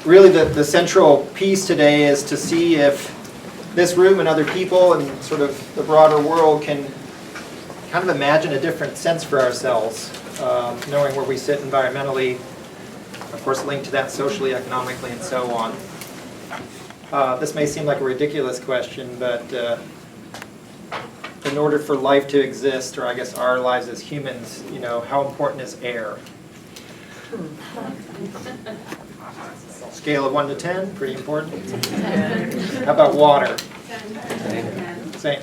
really the central piece today is to see if this room and other people and sort of the broader world can kind of imagine a different sense for ourselves, knowing where we sit environmentally, of course linked to that socially, economically, and so on. This may seem like a ridiculous question, but in order for life to exist, or I guess our lives as humans, how important is air? Scale of 1 to 10, pretty important. How about water? Same.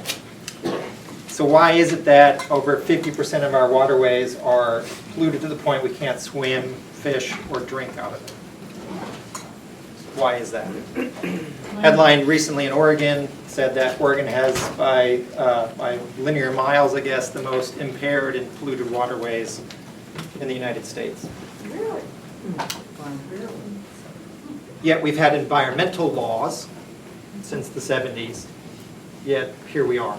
So why is it that over 50% of our waterways are polluted to the point we can't swim, fish, or drink out of it? Why is that? Headline recently in Oregon said that Oregon has, by linear miles, I guess, the most impaired and polluted waterways in the United States. Really? Yet we've had environmental laws since the 70s, yet here we are.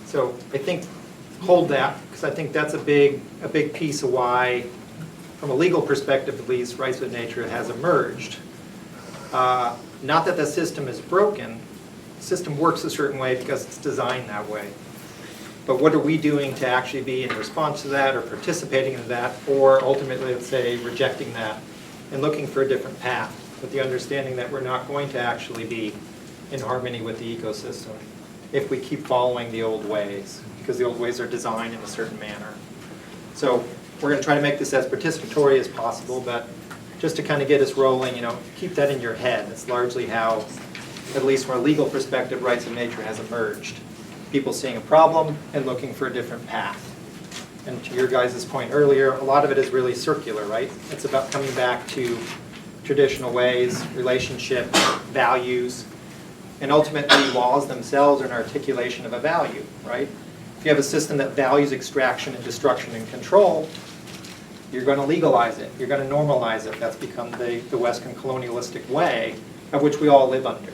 So I think, hold that, because I think that's a big piece of why, from a legal perspective at least, rights with nature has emerged. Not that the system is broken, the system works a certain way because it's designed that way. But what are we doing to actually be in response to that, or participating in that, or ultimately, let's say, rejecting that and looking for a different path, with the understanding that we're not going to actually be in harmony with the ecosystem if we keep following the old ways, because the old ways are designed in a certain manner. So we're going to try to make this as participatory as possible, but just to kind of get us rolling, keep that in your head. It's largely how, at least from a legal perspective, rights of nature has emerged. People seeing a problem and looking for a different path. And to your guys' point earlier, a lot of it is really circular, right? It's about coming back to traditional ways, relationship, values, and ultimately laws themselves are an articulation of a value, right? If you have a system that values extraction and destruction and control, you're going to legalize it. You're going to normalize it. That's become the Western colonialistic way of which we all live under.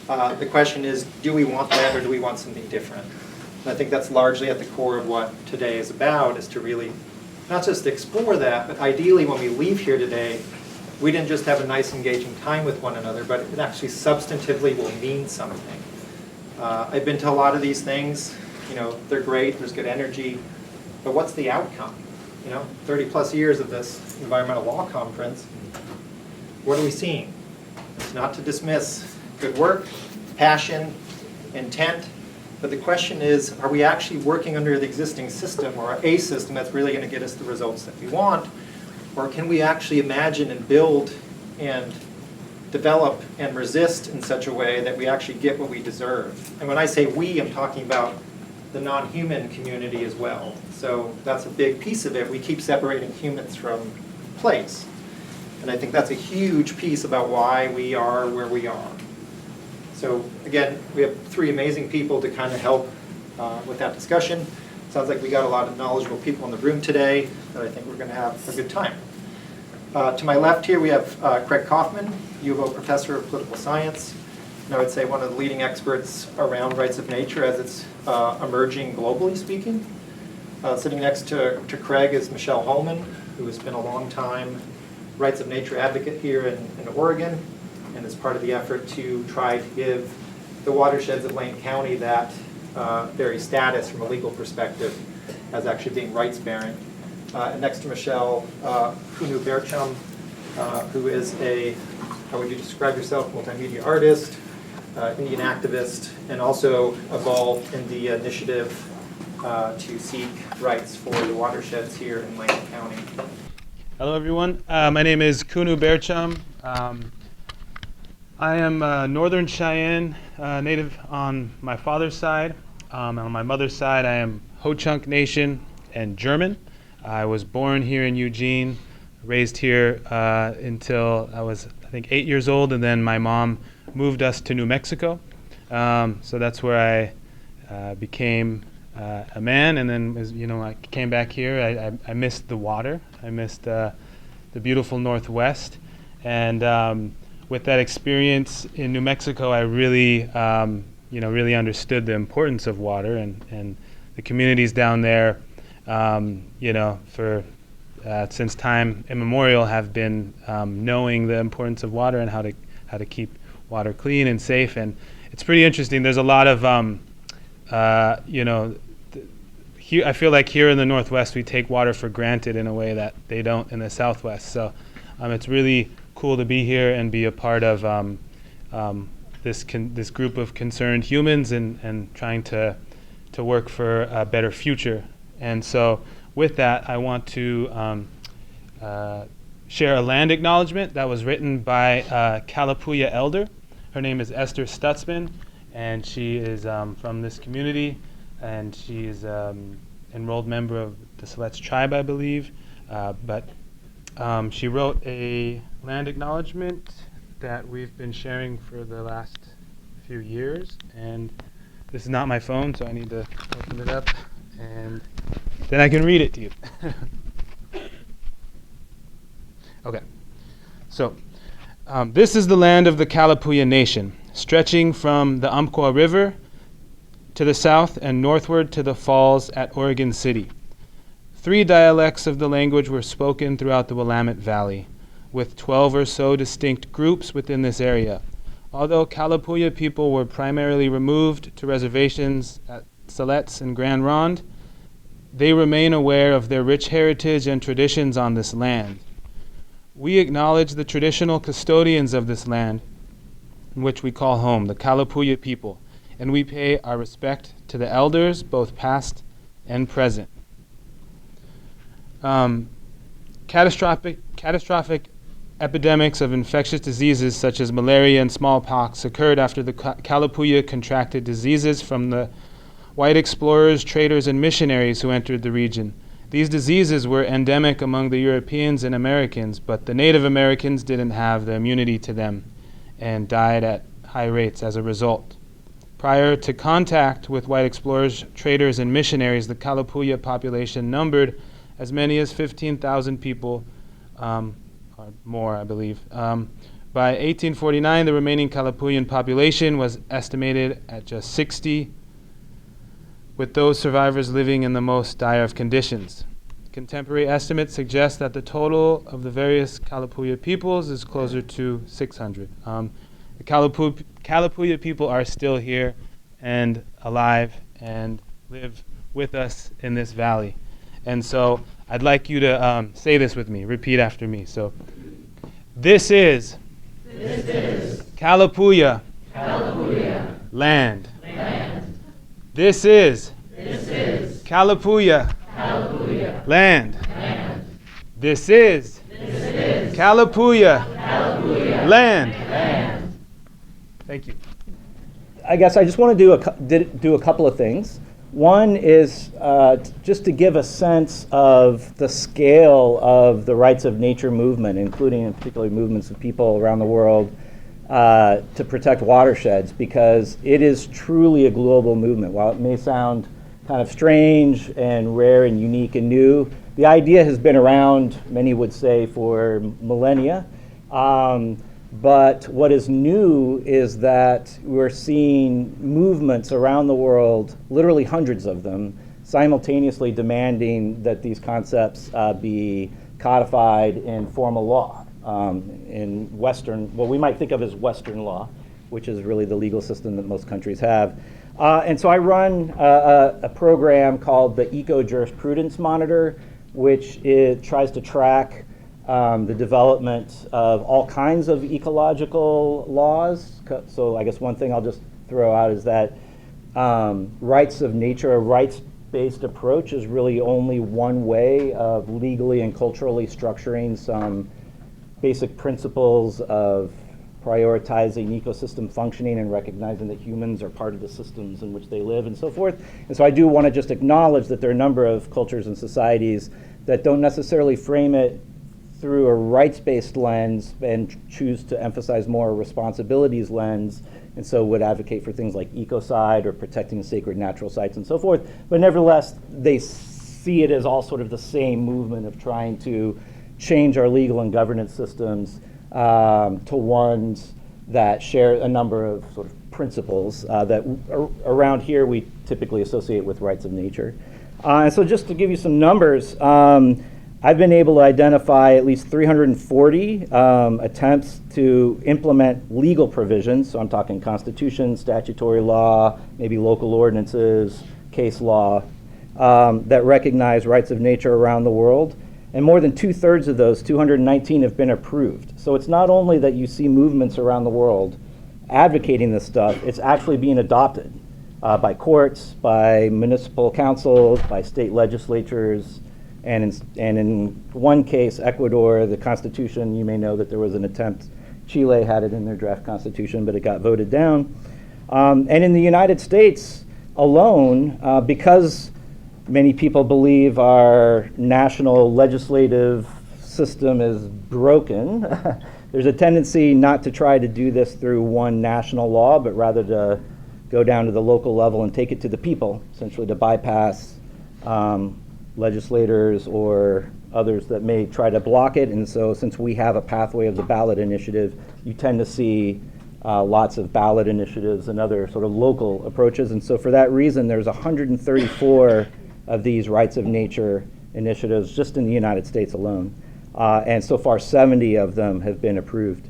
The question is, do we want that or do we want something different? And I think that's largely at the core of what today is about, is to really not just explore that, but ideally when we leave here today, we didn't just have a nice engaging time with one another, but it actually substantively will mean something. I've been to a lot of these things. They're great, there's good energy, but what's the outcome? 30 plus years of this environmental law conference, what are we seeing? It's not to dismiss good work, passion, intent, but the question is, are we actually working under the existing system, or a system that's really going to get us the results that we want? Or can we actually imagine and build and develop and resist in such a way that we actually get what we deserve? And when I say we, I'm talking about the non-human community as well. So that's a big piece of it. We keep separating humans from place. And I think that's a huge piece about why we are where we are. So again, we have 3 amazing people to kind of help with that discussion. Sounds like we got a lot of knowledgeable people in the room today that I think we're going to have a good time. To my left here we have Craig Kaufman, U of O professor of political science, and I would say one of the leading experts around rights of nature as it's emerging globally speaking. Sitting next to Craig is Michelle Holman, who has been a long time rights of nature advocate here in Oregon, and is part of the effort to try to give the watersheds of Lane County that very status from a legal perspective as actually being rights-bearing. And next to Michelle, Kunu Bercham, who is how would you describe yourself, multimedia artist, Indian activist, and also involved in the initiative to seek rights for the watersheds here in Lane County. Hello everyone, my name is Kunu Bercham. I am Northern Cheyenne native on my father's side. On my mother's side, I am Ho-Chunk Nation and German. I was born here in Eugene, raised here until I was, I think, 8 years old, and then my mom moved us to New Mexico. So that's where I became a man, and then as I came back here. I missed the water. I missed the beautiful Northwest, and with that experience in New Mexico, I really really understood the importance of water, and the communities down there, for since time immemorial have been knowing the importance of water and how to keep water clean and safe. And it's pretty interesting. There's a lot of here, I feel like here in the Northwest we take water for granted in a way that they don't in the Southwest. So it's really cool to be here and be a part of this group of concerned humans and trying to work for a better future. And so with that, I want to share a land acknowledgement that was written by a Kalapuya elder. Her name is Esther Stutzman, and she is from this community, and she is enrolled member of the Siletz tribe, I believe. But she wrote a land acknowledgement that we've been sharing for the last few years, and this is not my phone, so I need to open it up, and then I can read it to you. Okay, so this is the land of the Kalapuya Nation, stretching from the Umpqua River to the south and northward to the falls at Oregon City. 3 dialects of the language were spoken throughout the Willamette Valley, with 12 or so distinct groups within this area. Although Kalapuya people were primarily removed to reservations at Siletz and Grand Ronde, they remain aware of their rich heritage and traditions on this land. We acknowledge the traditional custodians of this land, which we call home, the Kalapuya people, and we pay our respect to the elders, both past and present. Catastrophic epidemics of infectious diseases such as malaria and smallpox occurred after the Kalapuya contracted diseases from the white explorers, traders, and missionaries who entered the region. These diseases were endemic among the Europeans and Americans, but the Native Americans didn't have the immunity to them and died at high rates as a result. Prior to contact with white explorers, traders, and missionaries, the Kalapuya population numbered as many as 15,000 people, or more, I believe. By 1849, the remaining Kalapuyan population was estimated at just 60, with those survivors living in the most dire of conditions. Contemporary estimates suggest that the total of the various Kalapuya peoples is closer to 600. The Kalapuya people are still here and alive and live with us in this valley. And so I'd like you to say this with me, repeat after me. So, this is Kalapuya land. This is Kalapuya land. This is Kalapuya land. Thank you. I guess I just want to do a couple of things. One is just to give a sense of the scale of the rights of nature movement, including in particular movements of people around the world to protect watersheds, because it is truly a global movement. While it may sound kind of strange and rare and unique and new, the idea has been around, many would say, for millennia. But what is new is that we're seeing movements around the world, literally hundreds of them, simultaneously demanding that these concepts be codified in formal law, in Western, what we might think of as Western law, which is really the legal system that most countries have. And so I run a program called the Eco Jurisprudence Monitor, which tries to track the development of all kinds of ecological laws. So I guess one thing I'll just throw out is that rights of nature, a rights-based approach is really only one way of legally and culturally structuring some basic principles of prioritizing ecosystem functioning and recognizing that humans are part of the systems in which they live and so forth. And so I do want to just acknowledge that there are a number of cultures and societies that don't necessarily frame it through a rights-based lens and choose to emphasize more a responsibilities lens, and so would advocate for things like ecocide or protecting sacred natural sites and so forth. But nevertheless, they see it as all sort of the same movement of trying to change our legal and governance systems to ones that share a number of sort of principles that around here we typically associate with rights of nature. And so just to give you some numbers, I've been able to identify at least 340 attempts to implement legal provisions. So I'm talking constitution, statutory law, maybe local ordinances, case law, that recognize rights of nature around the world. And more than 2/3 of those, 219, have been approved. So it's not only that you see movements around the world advocating this stuff, it's actually being adopted by courts, by municipal councils, by state legislatures. And in one case, Ecuador, the Constitution, you may know that there was an attempt. Chile had it in their draft Constitution, but it got voted down. And in the United States alone, because many people believe our national legislative system is broken, there's a tendency not to try to do this through one national law, but rather to go down to the local level and take it to the people, essentially to bypass legislators or others that may try to block it. And so since we have a pathway of the ballot initiative, you tend to see lots of ballot initiatives and other sort of local approaches. And so for that reason, there's 134 of these rights of nature initiatives just in the United States alone. And so far 70 of them have been approved.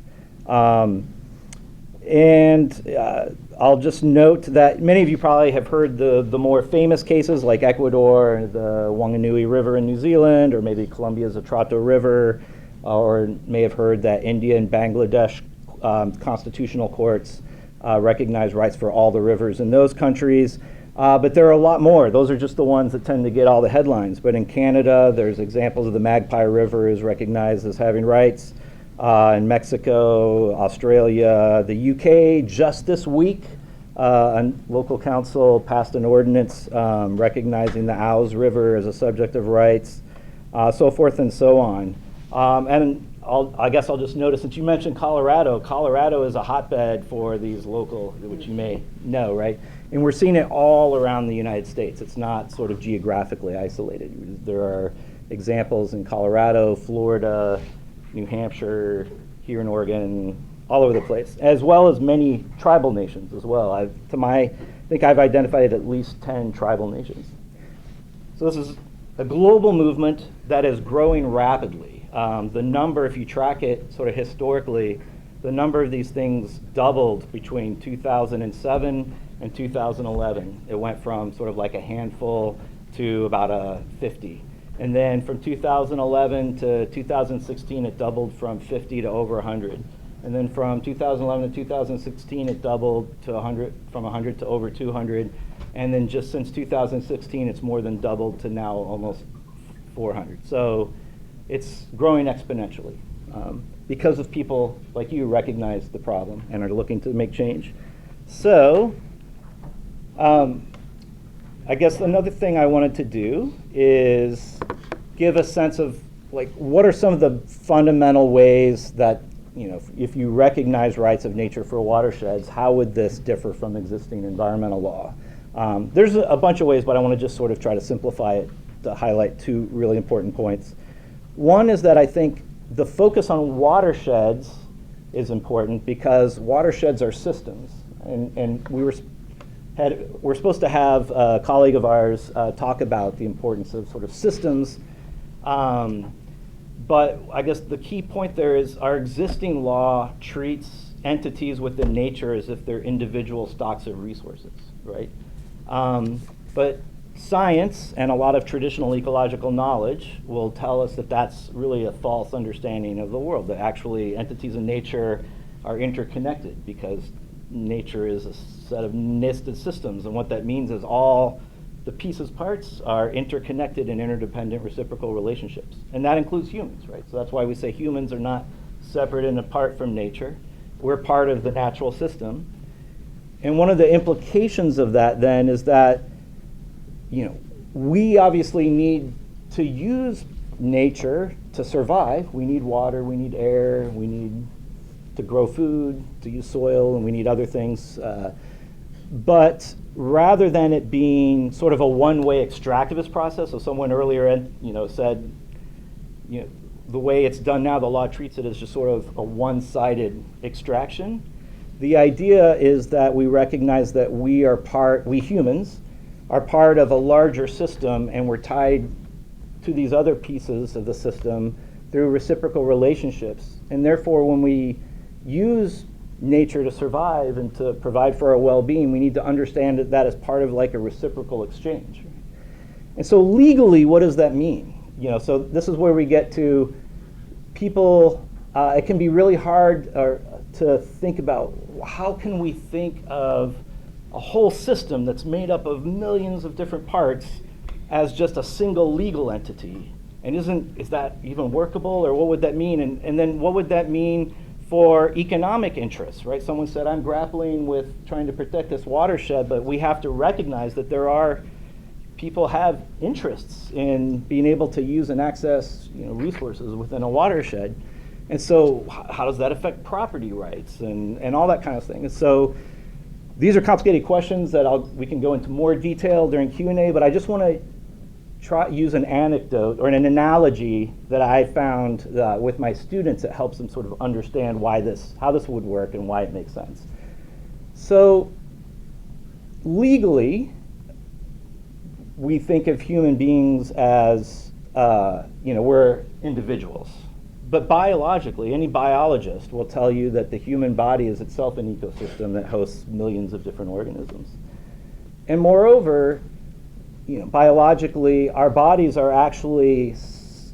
I'll just note that many of you probably have heard the more famous cases like Ecuador, the Wanganui River in New Zealand, or maybe Colombia's Atrato River, or may have heard that India and Bangladesh constitutional courts recognize rights for all the rivers in those countries. But there are a lot more. Those are just the ones that tend to get all the headlines. But in Canada, there's examples of the Magpie River is recognized as having rights. In Mexico, Australia, the UK, just this week, a local council passed an ordinance recognizing the Ouse River as a subject of rights, so forth and so on. I guess I'll just notice, since you mentioned Colorado, Colorado is a hotbed for these local, which you may know, right? And we're seeing it all around the United States. It's not sort of geographically isolated. There are examples in Colorado, Florida, New Hampshire, here in Oregon, all over the place, as well as many tribal nations as well. I think I've identified at least 10 tribal nations. So this is a global movement that is growing rapidly. The number, if you track it sort of historically, the number of these things doubled between 2007 and 2011. It went from sort of like a handful to about 50. And then from 2011 to 2016, it doubled from 50 to over 100. And then from 2011 to 2016, it doubled to 100, from 100 to over 200. And then just since 2016, it's more than doubled to now almost 400. So it's growing exponentially because of people like you recognize the problem and are looking to make change. So I guess another thing I wanted to do is give a sense of like what are some of the fundamental ways that, you know, if you recognize rights of nature for watersheds, how would this differ from existing environmental law? There's a bunch of ways, but I want to just sort of try to simplify it to highlight two really important points. One is that I think the focus on watersheds is important because watersheds are systems, and we're supposed to have a colleague of ours talk about the importance of sort of systems. But I guess the key point there is our existing law treats entities within nature as if they're individual stocks of resources, right? But science and a lot of traditional ecological knowledge will tell us that that's really a false understanding of the world, that actually entities in nature are interconnected because nature is a set of nested systems, and what that means is all the pieces, parts are interconnected in interdependent reciprocal relationships. And that includes humans, right? So that's why we say humans are not separate and apart from nature. We're part of the natural system. And one of the implications of that then is that, you know, we obviously need to use nature to survive. We need water, we need air, we need to grow food, to use soil, and we need other things. But rather than it being sort of a one-way extractivist process, so someone earlier, said, the way it's done now, the law treats it as just sort of a one-sided extraction. The idea is that we recognize that we humans are part of a larger system, and we're tied to these other pieces of the system through reciprocal relationships. And therefore, when we use nature to survive and to provide for our well-being, we need to understand that as part of like a reciprocal exchange. And so legally, what does that mean? So this is where we get to people, it can be really hard to think about how can we think of a whole system that's made up of millions of different parts as just a single legal entity. And is that even workable, or what would that mean? And then what would that mean for economic interests, right? Someone said, I'm grappling with trying to protect this watershed, but we have to recognize that people have interests in being able to use and access resources within a watershed. And so how does that affect property rights and all that kind of thing? And so these are complicated questions that we can go into more detail during Q&A, but I just want to use an anecdote or an analogy that I found with my students that helps them sort of understand how this would work and why it makes sense. So legally, we think of human beings as, we're individuals. But biologically, any biologist will tell you that the human body is itself an ecosystem that hosts millions of different organisms. And moreover, biologically, our bodies are actually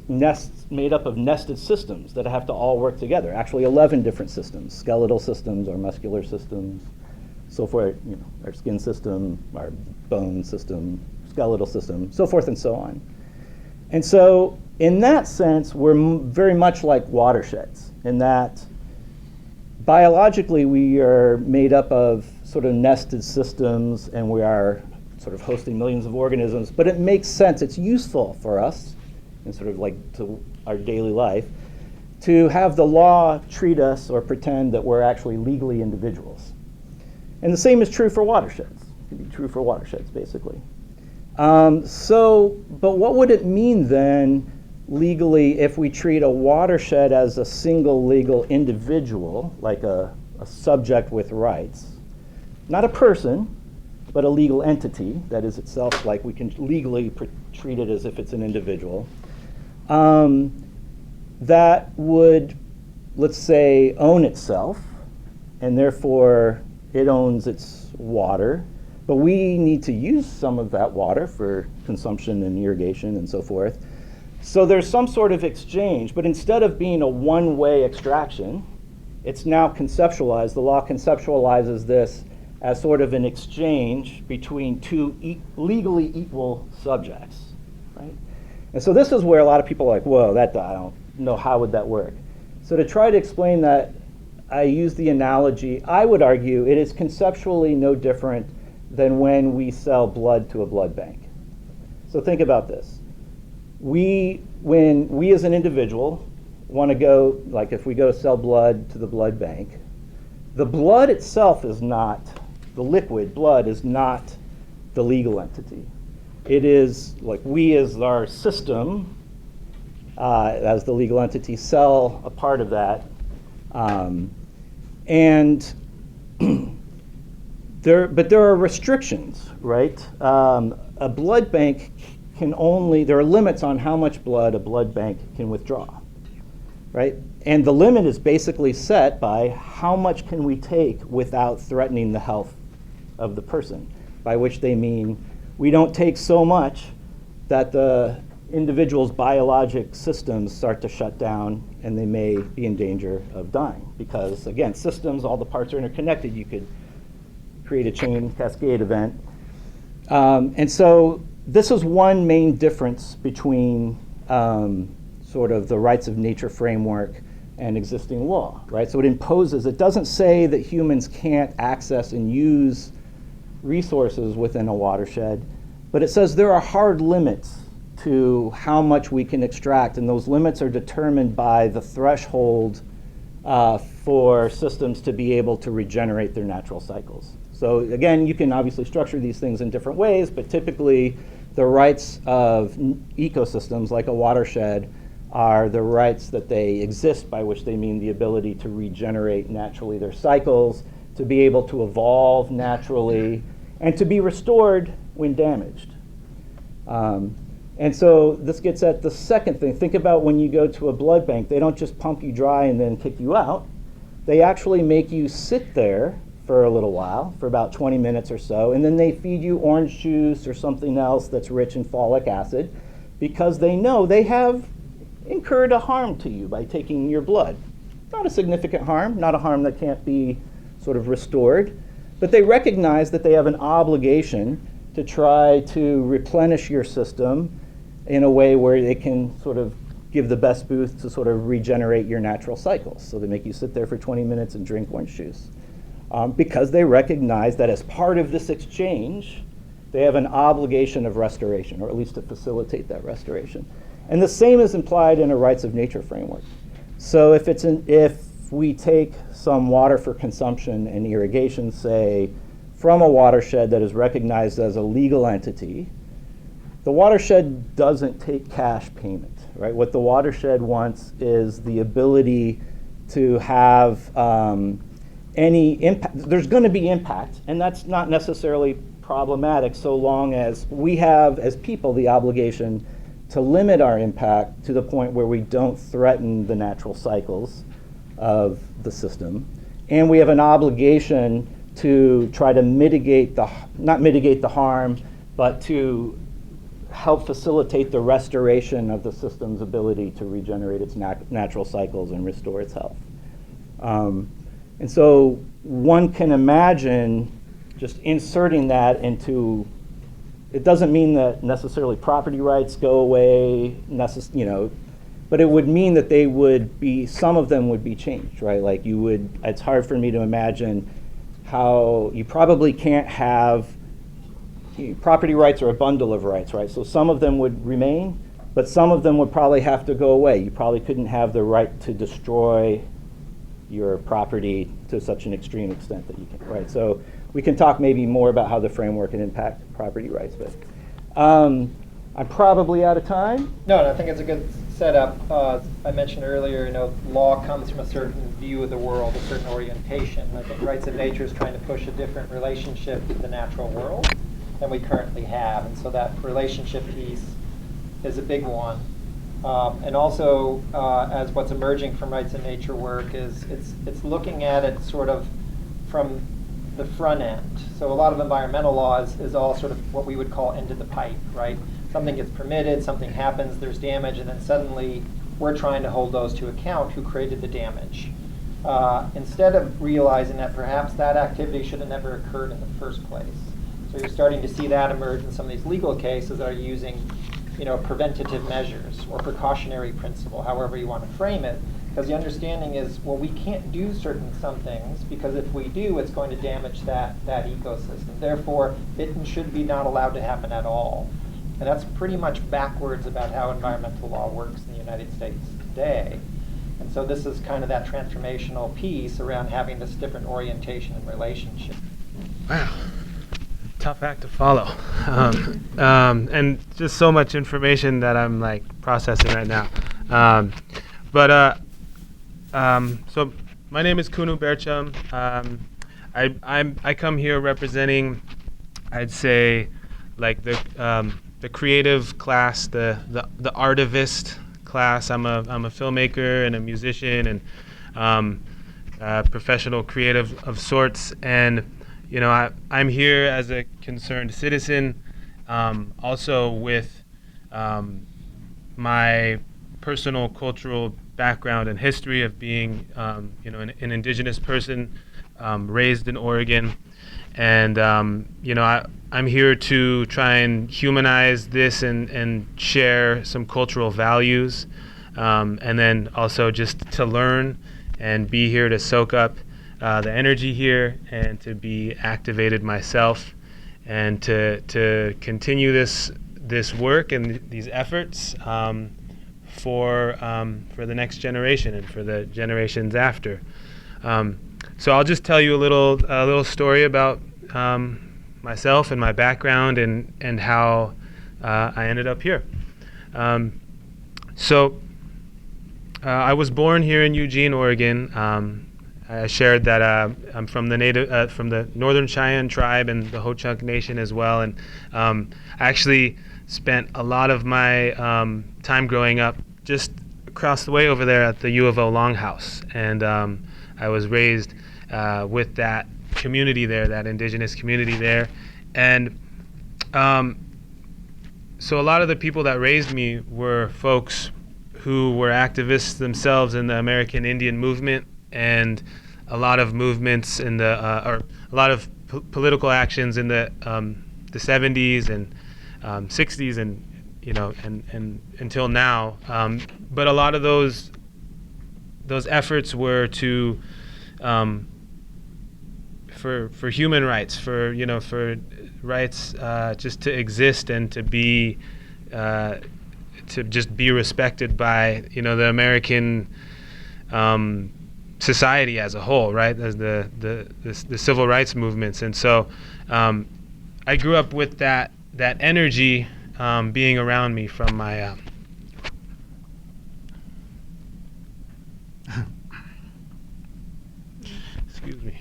made up of nested systems that have to all work together. Actually, 11 different systems: skeletal systems, our muscular systems, so forth. Our skin system, our bone system, skeletal system, so forth and so on. And so, in that sense, we're very much like watersheds, in that biologically we are made up of sort of nested systems, and we are sort of hosting millions of organisms, but it makes sense, it's useful for us, and sort of like to our daily life, to have the law treat us or pretend that we're actually legally individuals. And the same is true for watersheds. It can be true for watersheds, basically. But what would it mean then, legally, if we treat a watershed as a single legal individual, like a subject with rights? Not a person, but a legal entity that is itself, like we can legally treat it as if it's an individual, that would, let's say, own itself, and therefore it owns its water, but we need to use some of that water for consumption and irrigation and so forth. So there's some sort of exchange, but instead of being a one-way extraction, it's now conceptualized. The law conceptualizes this as sort of an exchange between two legally equal subjects, right? And so this is where a lot of people are like, whoa, I don't know, how would that work? So to try to explain that, I use the analogy, I would argue it is conceptually no different than when we sell blood to a blood bank. So think about this. When we as an individual want to go, like if we go to sell blood to the blood bank, the blood itself is not, the liquid blood is not the legal entity. It is like we as our system, as the legal entity, sell a part of that. But there are restrictions, right? A blood bank there are limits on how much blood a blood bank can withdraw, right? And the limit is basically set by how much can we take without threatening the health of the person, by which they mean we don't take so much that the individual's biologic systems start to shut down and they may be in danger of dying. Because again, systems, all the parts are interconnected. You could create a chain cascade event. And so this is one main difference between sort of the rights of nature framework and existing law, right? So it doesn't say that humans can't access and use resources within a watershed, but it says there are hard limits to how much we can extract, and those limits are determined by the threshold for systems to be able to regenerate their natural cycles. So again, you can obviously structure these things in different ways, but typically the rights of ecosystems like a watershed are the rights that they exist, by which they mean the ability to regenerate naturally their cycles, to be able to evolve naturally, and to be restored when damaged. And so this gets at the second thing. Think about when you go to a blood bank. They don't just pump you dry and then kick you out. They actually make you sit there for a little while, for about 20 minutes or so, and then they feed you orange juice or something else that's rich in folic acid, because they know they have incurred a harm to you by taking your blood. Not a significant harm, not a harm that can't be sort of restored, but they recognize that they have an obligation to try to replenish your system in a way where they can sort of give the best boost to sort of regenerate your natural cycles. So they make you sit there for 20 minutes and drink orange juice. Because they recognize that as part of this exchange, they have an obligation of restoration, or at least to facilitate that restoration. And the same is implied in a rights of nature framework. So if we take some water for consumption and irrigation, say, from a watershed that is recognized as a legal entity, the watershed doesn't take cash payment, right? What the watershed wants is the ability to have any impact. There's going to be impact, and that's not necessarily problematic so long as we have, as people, the obligation to limit our impact to the point where we don't threaten the natural cycles of the system. And we have an obligation to try to not mitigate the harm, but to help facilitate the restoration of the system's ability to regenerate its natural cycles and restore its health. And so one can imagine just inserting that into, it doesn't mean that necessarily property rights go away, but it would mean that they would be, some of them would be changed, right? Like it's hard for me to imagine how you probably can't have, property rights are a bundle of rights, right? So some of them would remain, but some of them would probably have to go away. You probably couldn't have the right to destroy your property to such an extreme extent that you can, right? So we can talk maybe more about how the framework can impact property rights, but I'm probably out of time. No, I think it's a good setup. I mentioned earlier, law comes from a certain view of the world, a certain orientation. I think rights of nature is trying to push a different relationship to the natural world than we currently have, and so that relationship piece is a big one. And also, as what's emerging from rights of nature work is it's looking at it sort of from the front end. So a lot of environmental law is all sort of what we would call end of the pipe, right? Something gets permitted, something happens, there's damage, and then suddenly we're trying to hold those to account who created the damage. Instead of realizing that perhaps that activity should have never occurred in the first place. So you're starting to see that emerge in some of these legal cases that are using preventative measures or precautionary principle, however you want to frame it, because the understanding is, well, we can't do some things because if we do, it's going to damage that ecosystem. Therefore, it should be not allowed to happen at all. And that's pretty much backwards about how environmental law works in the United States today. And so this is kind of that transformational piece around having this different orientation and relationship. Wow. Tough act to follow. And just so much information that I'm processing right now. So my name is Kunu Bercham. I come here representing, I'd say, the creative class, the artivist class. I'm a filmmaker and a musician and professional creative of sorts, and I'm here as a concerned citizen, also with my personal cultural background and history of being, an indigenous person raised in Oregon, and I'm here to try and humanize this and share some cultural values, and then also just to learn and be here to soak up the energy here and to be activated myself and to continue this work and these efforts for the next generation and for the generations after. So I'll just tell you a little story about myself and my background and how I ended up here. So I was born here in Eugene, Oregon. I shared that I'm from the Northern Cheyenne tribe and the Ho-Chunk Nation as well, and I actually spent a lot of my time growing up just across the way over there at the U of O Longhouse, and I was raised with that community there, that indigenous community there, and so a lot of the people that raised me were folks who were activists themselves in the American Indian movement, and a lot of movements in the, or a lot of political actions in the 70s and 60s, and and until now. But a lot of those efforts were to for human rights, for for rights just to exist and to be to just be respected by the American society as a whole, right? As the civil rights movements. And so I grew up with that energy being around me from my excuse me.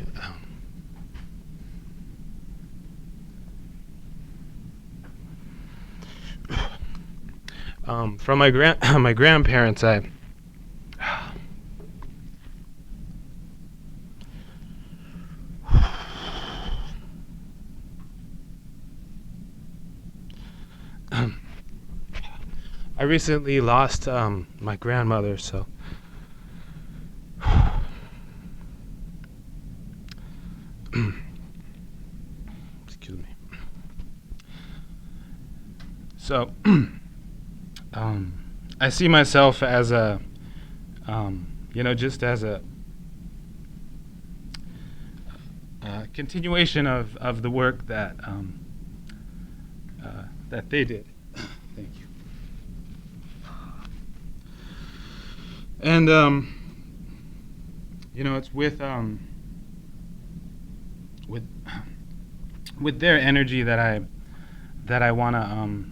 From my grandparents, I recently lost my grandmother, so excuse me. So I see myself as a just as a continuation of the work that that they did. Thank you. And it's with their energy that I want to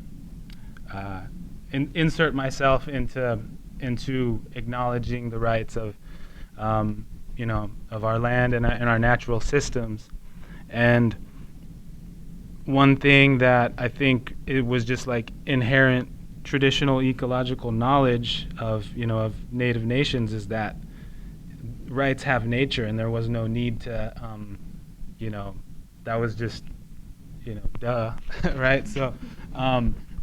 insert myself into acknowledging the rights of of our land and our natural systems. And one thing that I think it was just like inherent traditional ecological knowledge of of Native nations is that rights have nature, and there was no need to that was just duh. Right? So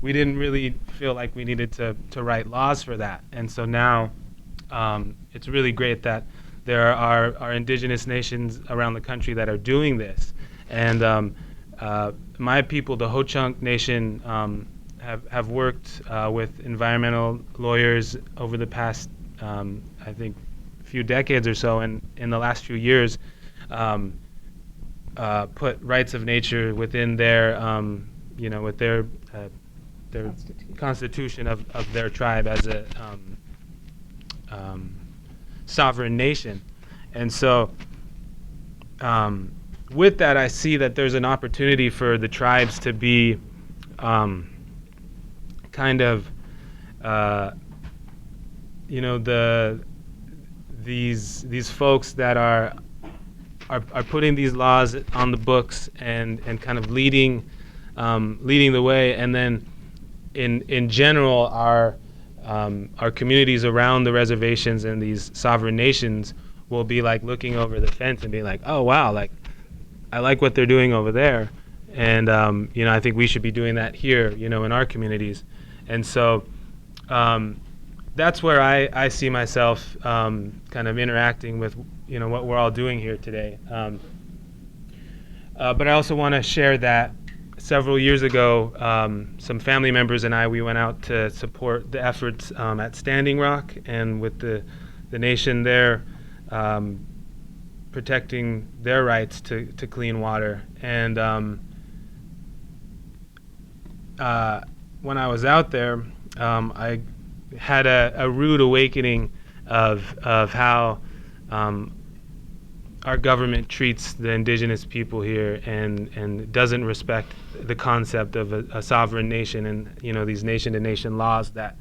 we didn't really feel like we needed to write laws for that. And so now it's really great that there are indigenous nations around the country that are doing this. And my people, the Ho-Chunk Nation, have worked with environmental lawyers over the past, I think, few decades or so, and in the last few years, put rights of nature within their, with their constitution of their tribe as a sovereign nation. And so with that, I see that there's an opportunity for the tribes to be kind of these folks that are putting these laws on the books and kind of leading the way. And then in general, our communities around the reservations and these sovereign nations will be like looking over the fence and being like, oh wow, like I like what they're doing over there, and I think we should be doing that here, in our communities. And so that's where I see myself kind of interacting with what we're all doing here today. But I also want to share that several years ago, some family members and we went out to support the efforts at Standing Rock, and with the nation there protecting their rights to clean water. And when I was out there, I had a rude awakening of how our government treats the indigenous people here, and doesn't respect the concept of a sovereign nation, and these nation-to-nation laws that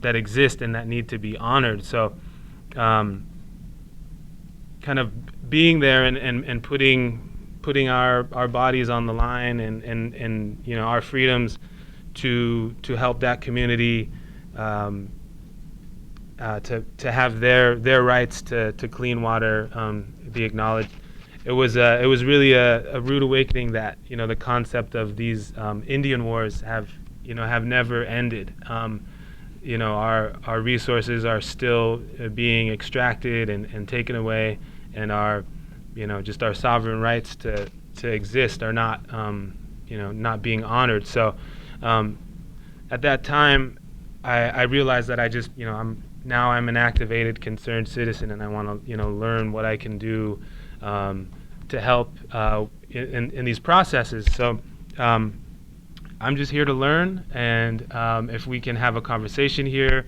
exist and that need to be honored. So kind of being there and putting putting our bodies on the line and you know, our freedoms to help that community to have their rights to clean water be acknowledged. It was really a rude awakening that, you know, the concept of these Indian wars have never ended. You know, our resources are still being extracted and taken away, and our, you know, just our sovereign rights to exist are not, you know, not being honored. So at that time, I realized that I just, you know, I'm an activated, concerned citizen, and I want to, you know, learn what I can do to help in these processes. So I'm just here to learn, and if we can have a conversation here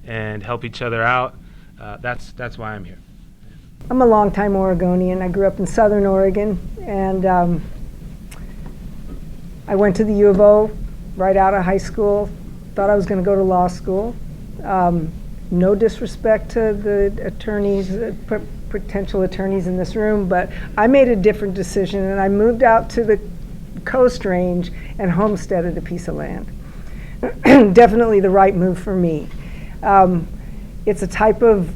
and help each other out, that's why I'm here. I'm a longtime Oregonian. I grew up in Southern Oregon, and I went to the U of O right out of high school. Thought I was going to go to law school. No disrespect to the attorneys, potential attorneys in this room, but I made a different decision, and I moved out to the Coast Range and homesteaded a piece of land. Definitely the right move for me. It's a type of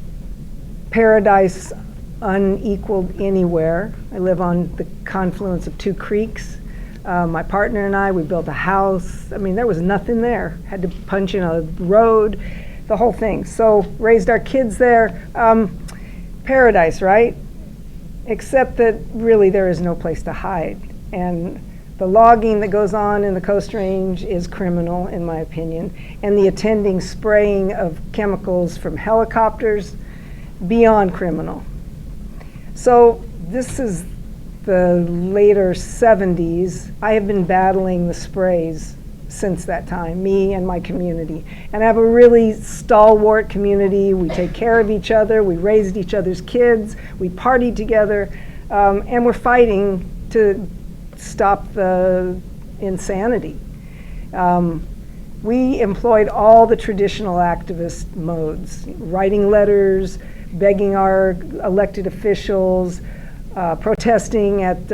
paradise unequaled anywhere. I live on the confluence of two creeks. My partner and I, we built a house. I mean, there was nothing there. Had to punch in a road, the whole thing. So raised our kids there. Paradise, right? Except that really there is no place to hide. And the logging that goes on in the Coast Range is criminal, in my opinion. And the attending spraying of chemicals from helicopters, beyond criminal. So this is the later 70s. I have been battling the sprays since that time, me and my community. And I have a really stalwart community. We take care of each other. We raised each other's kids. We partied together. And we're fighting to stop the insanity. We employed all the traditional activist modes, writing letters, begging our elected officials, protesting at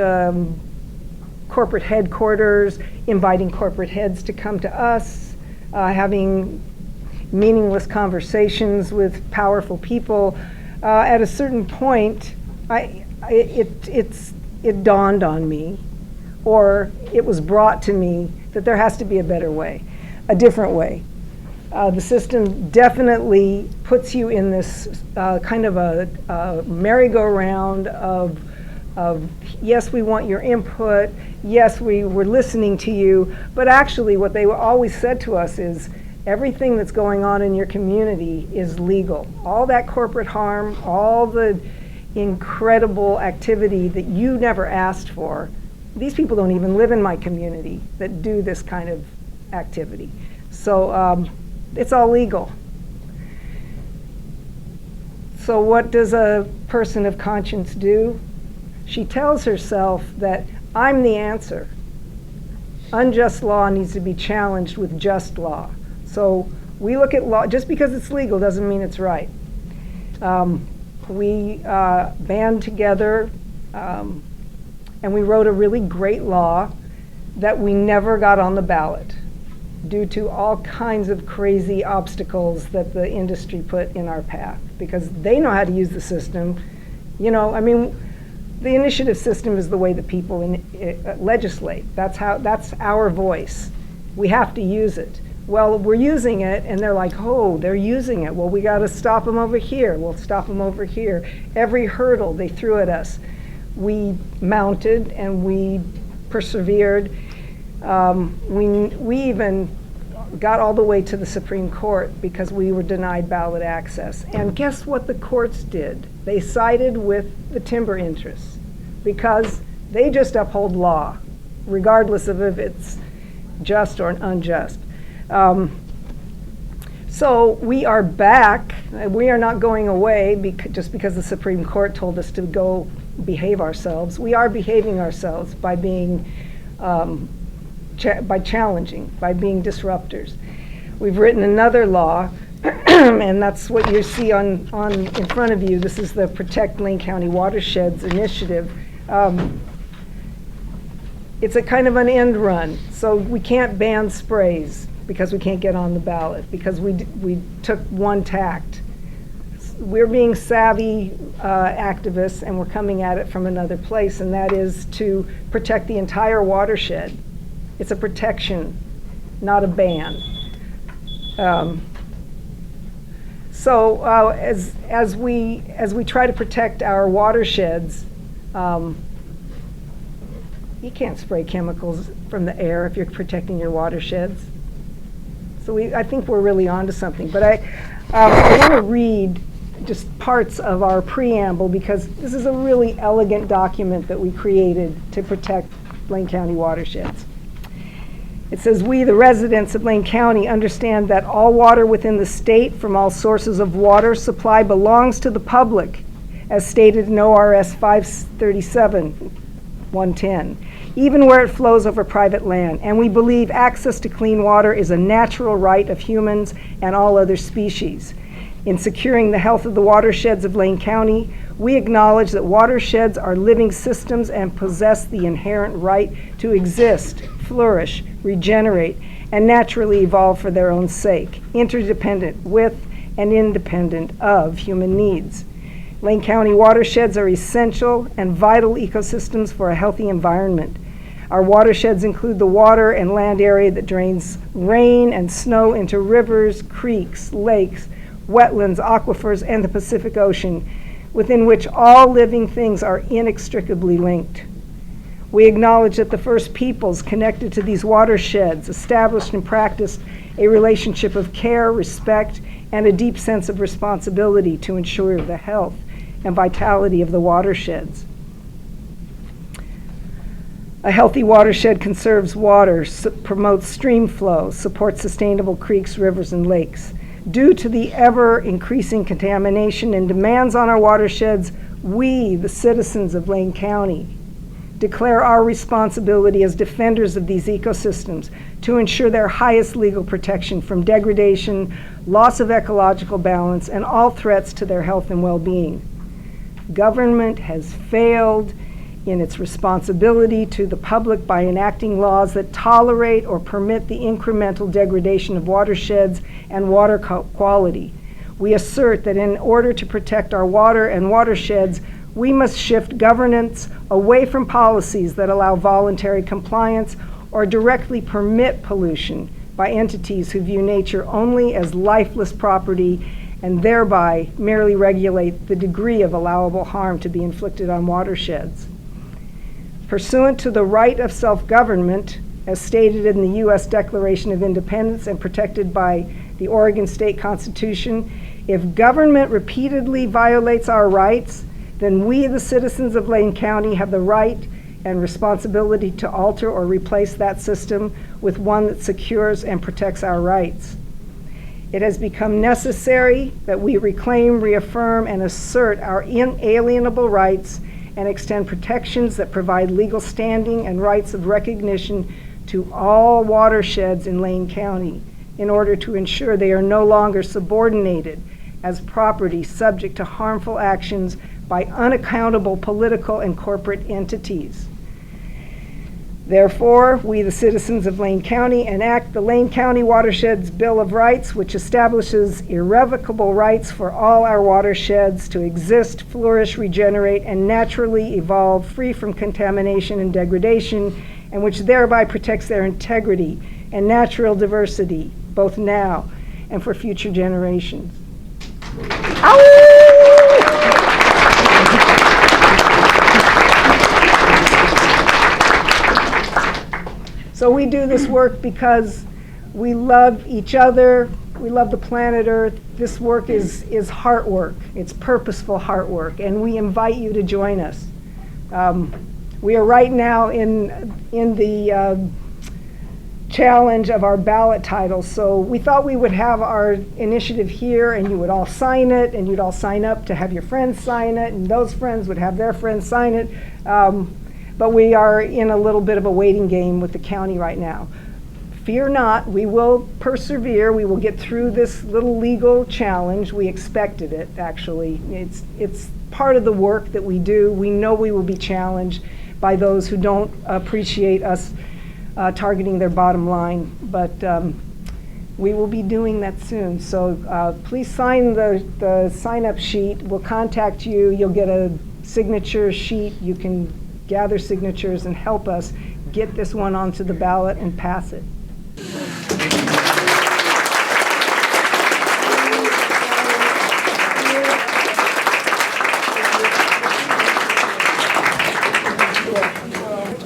corporate headquarters, inviting corporate heads to come to us, having meaningless conversations with powerful people. At a certain point, it dawned on me, or it was brought to me, that there has to be a better way, a different way. The system definitely puts you in this kind of a merry-go-round of yes, we want your input, yes, we're listening to you, but actually what they always said to us is everything that's going on in your community is legal. All that corporate harm, all the incredible activity that you never asked for, these people don't even live in my community that do this kind of activity. So it's all legal. So what does a person of conscience do? She tells herself that I'm the answer. Unjust law needs to be challenged with just law. So we look at law, just because it's legal doesn't mean it's right. We band together and we wrote a really great law that we never got on the ballot due to all kinds of crazy obstacles that the industry put in our path, because they know how to use the system. You know, I mean, the initiative system is the way the people legislate. That's our voice. We have to use it. Well, we're using it, and they're like, oh, they're using it. Well, we got to stop them over here. We'll stop them over here. Every hurdle they threw at us, we mounted and we persevered. We even got all the way to the Supreme Court because we were denied ballot access. And guess what the courts did? They sided with the timber interests because they just uphold law, regardless of if it's just or unjust. So we are back. We are not going away just because the Supreme Court told us to go behave ourselves. We are behaving ourselves by being by challenging, by being disruptors. We've written another law, and that's what you see on in front of you. This is the Protect Lane County Watersheds initiative. it's a kind of an end run. So we can't ban sprays because we can't get on the ballot, because we took one tact. We're being savvy activists, and we're coming at it from another place, and that is to protect the entire watershed. It's a protection, not a ban. So as we try to protect our watersheds, you can't spray chemicals from the air if you're protecting your watersheds. So I think we're really onto something. But I want to read just parts of our preamble, because this is a really elegant document that we created to protect Lane County watersheds. It says, "We, the residents of Lane County, understand that all water within the state from all sources of water supply belongs to the public, as stated in ORS 537-110, even where it flows over private land. And we believe access to clean water is a natural right of humans and all other species. In securing the health of the watersheds of Lane County, we acknowledge that watersheds are living systems and possess the inherent right to exist, flourish, regenerate, and naturally evolve for their own sake, interdependent with and independent of human needs. Lane County watersheds are essential and vital ecosystems for a healthy environment. Our watersheds include the water and land area that drains rain and snow into rivers, creeks, lakes, wetlands, aquifers, and the Pacific Ocean, within which all living things are inextricably linked. We acknowledge that the first peoples connected to these watersheds established and practiced a relationship of care, respect, and a deep sense of responsibility to ensure the health and vitality of the watersheds. A healthy watershed conserves water, promotes stream flow, supports sustainable creeks, rivers, and lakes. Due to the ever-increasing contamination and demands on our watersheds, we, the citizens of Lane County, declare our responsibility as defenders of these ecosystems to ensure their highest legal protection from degradation, loss of ecological balance, and all threats to their health and well-being. Government has failed in its responsibility to the public by enacting laws that tolerate or permit the incremental degradation of watersheds and water quality. We assert that in order to protect our water and watersheds, we must shift governance away from policies that allow voluntary compliance or directly permit pollution by entities who view nature only as lifeless property and thereby merely regulate the degree of allowable harm to be inflicted on watersheds. Pursuant to the right of self-government, as stated in the U.S. Declaration of Independence and protected by the Oregon State Constitution, if government repeatedly violates our rights, then we, the citizens of Lane County, have the right and responsibility to alter or replace that system with one that secures and protects our rights. It has become necessary that we reclaim, reaffirm, and assert our inalienable rights and extend protections that provide legal standing and rights of recognition to all watersheds in Lane County in order to ensure they are no longer subordinated as property subject to harmful actions by unaccountable political and corporate entities. Therefore, we, the citizens of Lane County, enact the Lane County Watersheds Bill of Rights, which establishes irrevocable rights for all our watersheds to exist, flourish, regenerate, and naturally evolve free from contamination and degradation, and which thereby protects their integrity and natural diversity, both now and for future generations. So we do this work because we love each other, we love the planet Earth. This work is heart work, it's purposeful heart work, and we invite you to join us. We are right now in the challenge of our ballot titles, so we thought we would have our initiative here and you would all sign it, and you'd all sign up to have your friends sign it, and those friends would have their friends sign it. But we are in a little bit of a waiting game with the county right now. Fear not, we will persevere. We will get through this little legal challenge. We expected it, actually. It's part of the work that we do. We know we will be challenged, by those who don't appreciate us targeting their bottom line. But we will be doing that soon. So please sign the sign-up sheet. We'll contact you. You'll get a signature sheet. You can gather signatures and help us get this one onto the ballot and pass it.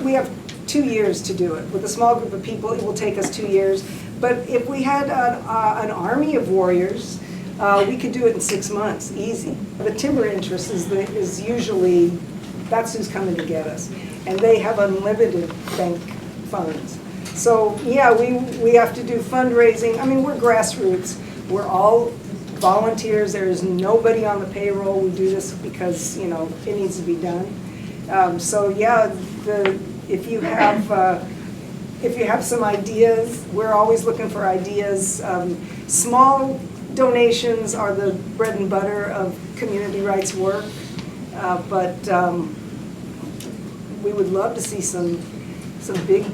We have 2 years to do it. With a small group of people, it will take us 2 years. But if we had an army of warriors, we could do it in 6 months, easy. The timber interest is usually, that's who's coming to get us. And they have unlimited bank funds. So yeah, we have to do fundraising. I mean, we're grassroots. We're all volunteers. There is nobody on the payroll. We do this because, you know, it needs to be done. So yeah, if you have some ideas, we're always looking for ideas. Small donations are the bread and butter of community rights work, but we would love to see some big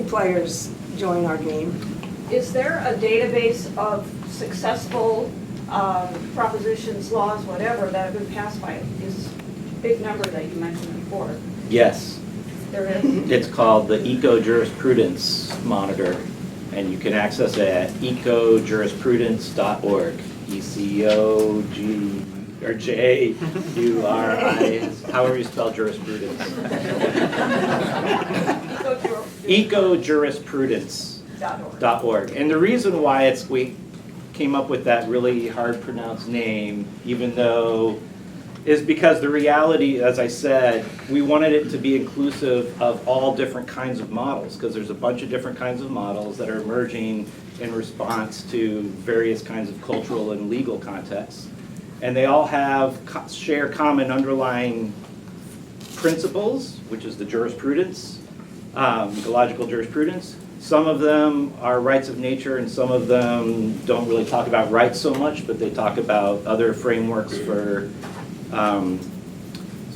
players join our game. Is there a database of successful propositions, laws, whatever, that have been passed by this big number that you mentioned before? Yes. There is? It's called the Eco Jurisprudence Monitor, and you can access it at ecojurisprudence.org. ECOG or JURI, however you spell jurisprudence. Ecojurisprudence.org. And the reason why we came up with that really hard pronounced name, even though, is because the reality, as I said, we wanted it to be inclusive of all different kinds of models, because there's a bunch of different kinds of models that are emerging in response to various kinds of cultural and legal contexts. And they all share common underlying principles, which is the jurisprudence, ecological jurisprudence. Some of them are rights of nature, and some of them don't really talk about rights so much, but they talk about other frameworks for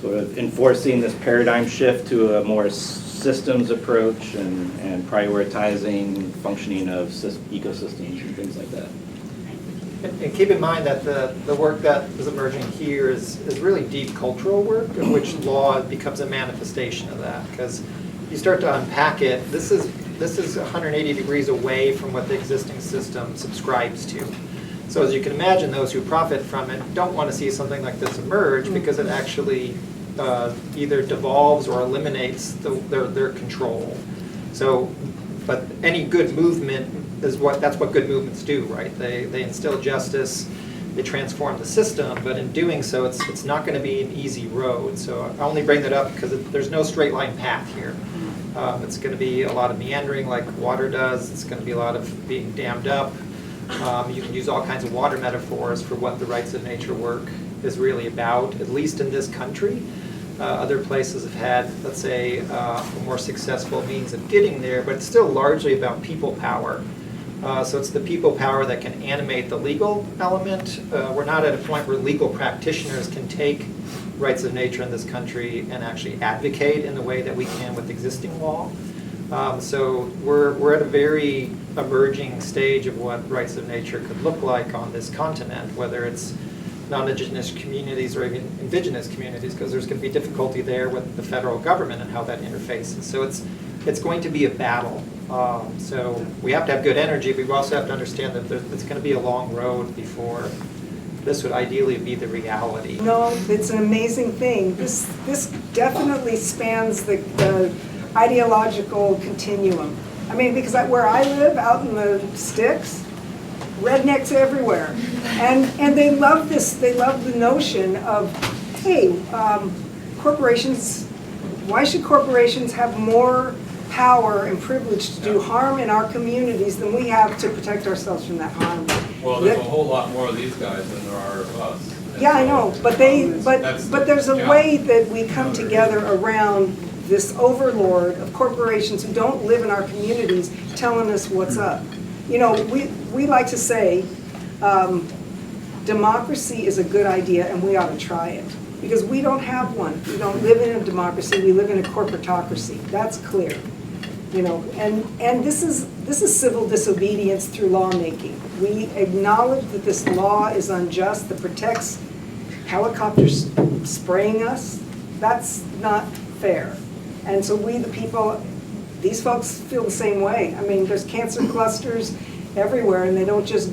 sort of enforcing this paradigm shift to a more systems approach and prioritizing functioning of ecosystems and things like that. And keep in mind that the work that is emerging here is really deep cultural work, of which law becomes a manifestation of that. Because you start to unpack it, this is 180 degrees away from what the existing system subscribes to. So as you can imagine, those who profit from it don't want to see something like this emerge because it actually either devolves or eliminates their control. So, but any good movement that's what good movements do, right? They instill justice, they transform the system, but in doing so, it's not going to be an easy road. So I only bring that up because there's no straight line path here. It's going to be a lot of meandering like water does. It's going to be a lot of being dammed up. You can use all kinds of water metaphors for what the rights of nature work is really about, at least in this country. Other places have had, let's say, a more successful means of getting there, but it's still largely about people power. So it's the people power that can animate the legal element. We're not at a point where legal practitioners can take rights of nature in this country and actually advocate in the way that we can with existing law. So we're at a very emerging stage of what rights of nature could look like on this continent, whether it's non-indigenous communities or even indigenous communities, because there's going to be difficulty there with the federal government and how that interfaces. So it's going to be a battle. So we have to have good energy, but we also have to understand that it's going to be a long road before this would ideally be the reality. No, it's an amazing thing. This definitely spans the ideological continuum. I mean, because where I live, out in the sticks, rednecks everywhere, and they love this. They love the notion of, hey, corporations. Why should corporations have more power and privilege to do harm in our communities than we have to protect ourselves from that harm? Well, there's a whole lot more of these guys than there are of us. And yeah, I so, know, but there's a way that we come together around this overlord of corporations who don't live in our communities telling us what's up. You know, we like to say, democracy is a good idea and we ought to try it. Because we don't have one. We don't live in a democracy, we live in a corporatocracy. That's clear. You know, and this is civil disobedience through lawmaking. We acknowledge that this law is unjust, that protects helicopters spraying us. That's not fair. And so we, the people, these folks feel the same way. I mean, there's cancer clusters everywhere, and they don't just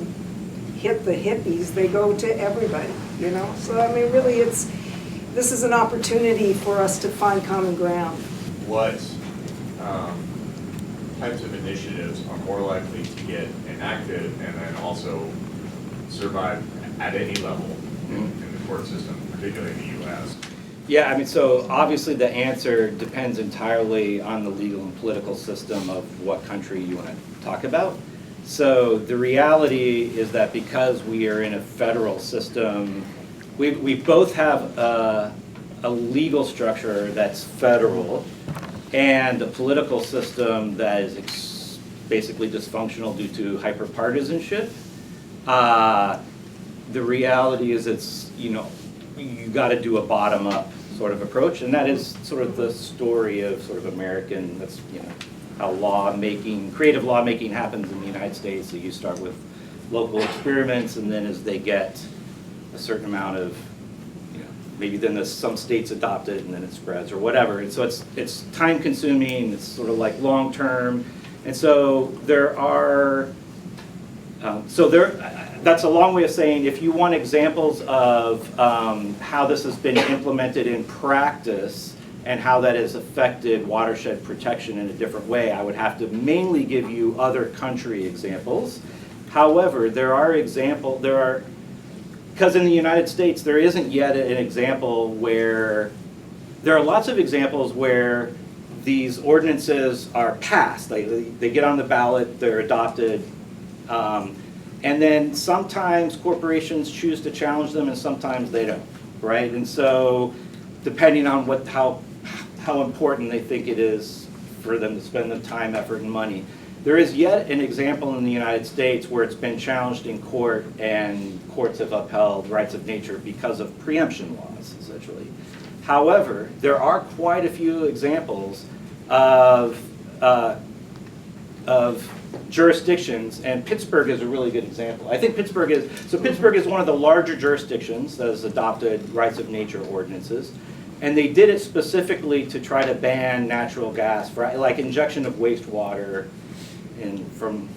hit the hippies, they go to everybody, you know? So, I mean, really, this is an opportunity for us to find common ground. What types of initiatives are more likely to get enacted and then also survive at any level in the court system, particularly in the U.S.? Yeah, I mean, so obviously the answer depends entirely on the legal and political system of what country you want to talk about. So the reality is that because we are in a federal system, we both have a legal structure that's federal and a political system that is basically dysfunctional due to hyperpartisanship. The reality is you got to do a bottom-up sort of approach, and that is sort of the story of sort of American, that's, how creative lawmaking happens in the United States. So you start with local experiments, and then as they get a certain amount of, maybe then some states adopt it and then it spreads or whatever. And so it's time consuming, it's sort of like long term. And so that's a long way of saying if you want examples of how this has been implemented in practice and how that has affected watershed protection in a different way, I would have to mainly give you other country examples. However, because in the United States, there isn't yet an example where, there are lots of examples where these ordinances are passed. They get on the ballot, they're adopted, and then sometimes corporations choose to challenge them and sometimes they don't, right? And so depending on how important they think it is for them to spend the time, effort, and money. There is yet an example in the United States where it's been challenged in court and courts have upheld rights of nature because of preemption laws, essentially. However, there are quite a few examples of jurisdictions, and Pittsburgh is a really good example. I think Pittsburgh is one of the larger jurisdictions that has adopted rights of nature ordinances. And they did it specifically to try to ban natural gas, like injection of wastewater from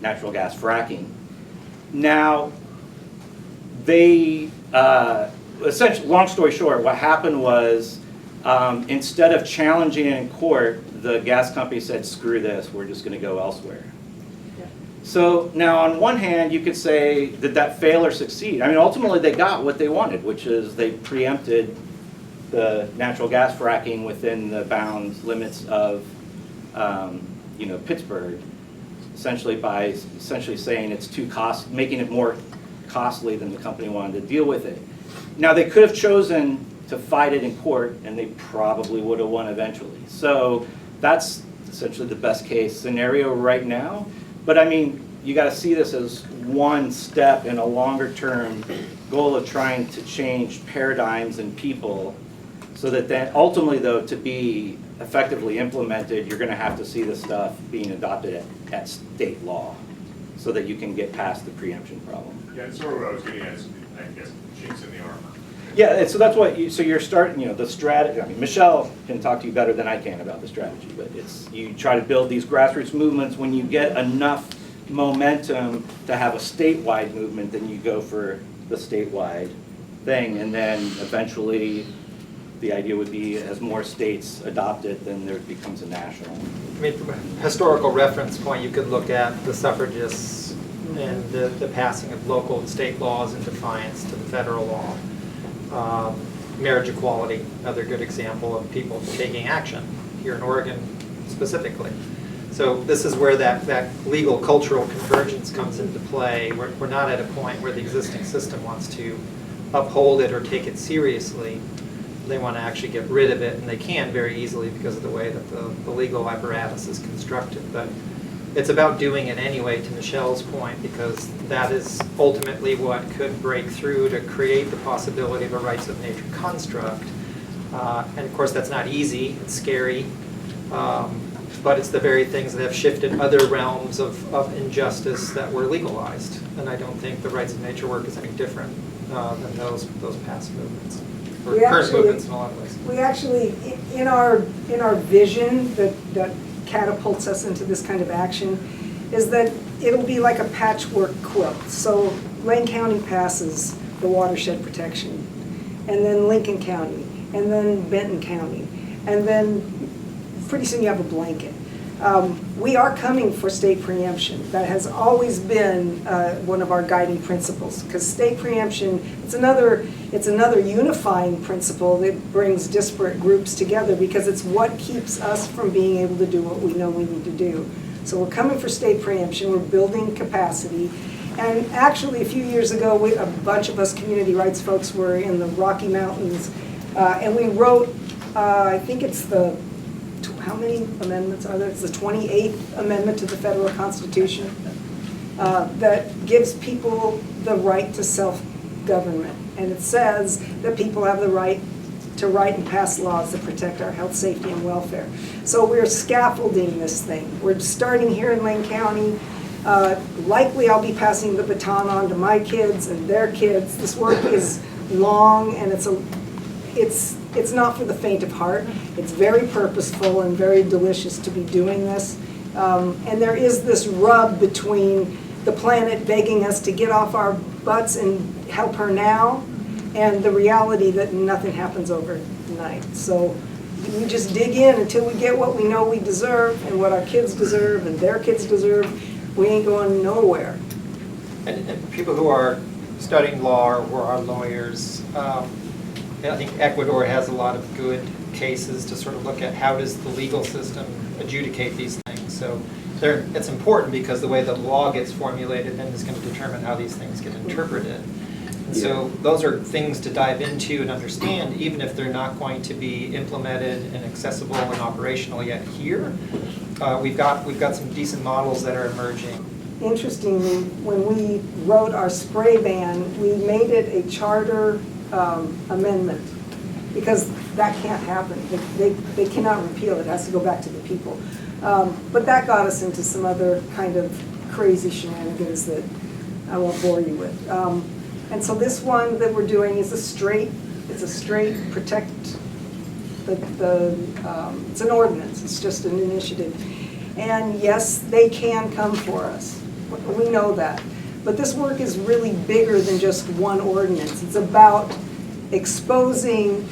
natural gas fracking. Now, they, essentially, long story short, what happened was instead of challenging it in court, the gas company said, screw this, we're just going to go elsewhere. Yeah. So now on one hand, you could say, did that fail or succeed? I mean, ultimately they got what they wanted, which is they preempted the natural gas fracking within the bounds limits of Pittsburgh, essentially by saying it's too making it more costly than the company wanted to deal with it. Now they could have chosen to fight it in court and they probably would have won eventually. So that's essentially the best case scenario right now. But I mean, you got to see this as one step in a longer term goal of trying to change paradigms in people, so that then ultimately, though, to be effectively implemented, you're going to have to see this stuff being adopted at state law so that you can get past the preemption problem. Yeah, and sort of what I was getting at is, I guess, chinks in the armor. Yeah, and so that's what you're starting, the strategy. I mean, Michelle can talk to you better than I can about the strategy, but you try to build these grassroots movements. When you get enough momentum to have a statewide movement, then you go for the statewide thing, and then eventually the idea would be as more states adopt it, then there becomes a national. I mean, from a historical reference point, you could look at the suffragists and the passing of local and state laws in defiance to the federal law. Marriage equality, another good example of people taking action here in Oregon specifically. So this is where that legal cultural convergence comes into play. We're not at a point where the existing system wants to uphold it or take it seriously. They want to actually get rid of it, and they can very easily because of the way that the legal apparatus is constructed. But it's about doing it anyway, to Michelle's point, because that is ultimately what could break through to create the possibility of a rights of nature construct. And of course, that's not easy, it's scary, but it's the very things that have shifted other realms of injustice that were legalized. And I don't think the rights of nature work is any different than those past movements, or current movements in a lot of ways. We actually, in our vision that catapults us into this kind of action, is that it'll be like a patchwork quilt. So Lane County passes the watershed protection, and then Lincoln County, and then Benton County, and then pretty soon you have a blanket. We are coming for state preemption. That has always been one of our guiding principles, because state preemption, it's another unifying principle that brings disparate groups together, because it's what keeps us from being able to do what we know we need to do. So we're coming for state preemption, we're building capacity. And actually, a few years ago, a bunch of us community rights folks were in the Rocky Mountains, and we wrote, I think it's how many amendments are there? It's the 28th Amendment to the Federal Constitution that gives people the right to self-government. And it says that people have the right to write and pass laws that protect our health, safety, and welfare. So we're scaffolding this thing. We're starting here in Lane County. Likely I'll be passing the baton on to my kids and their kids. This work is long, and it's not for the faint of heart. It's very purposeful and very delicious to be doing this. And there is this rub between the planet begging us to get off our butts and help her now, and the reality that nothing happens overnight. So we just dig in until we get what we know we deserve and what our kids deserve and their kids deserve. We ain't going nowhere. And people who are studying law or who are lawyers, I think Ecuador has a lot of good cases to sort of look at how does the legal system adjudicate these things. So it's important, because the way the law gets formulated then is going to determine how these things get interpreted. And so those are things to dive into and understand, even if they're not going to be implemented and accessible and operational yet here. We've got some decent models that are emerging. Interestingly, when we wrote our spray ban, we made it a charter amendment, because that can't happen. They cannot repeal it. It has to go back to the people. But that got us into some other kind of crazy shenanigans that I won't bore you with. And so this one that we're doing is a straight protect it's an ordinance. It's just an initiative. And yes, they can come for us. We know that. But this work is really bigger than just one ordinance. It's about exposing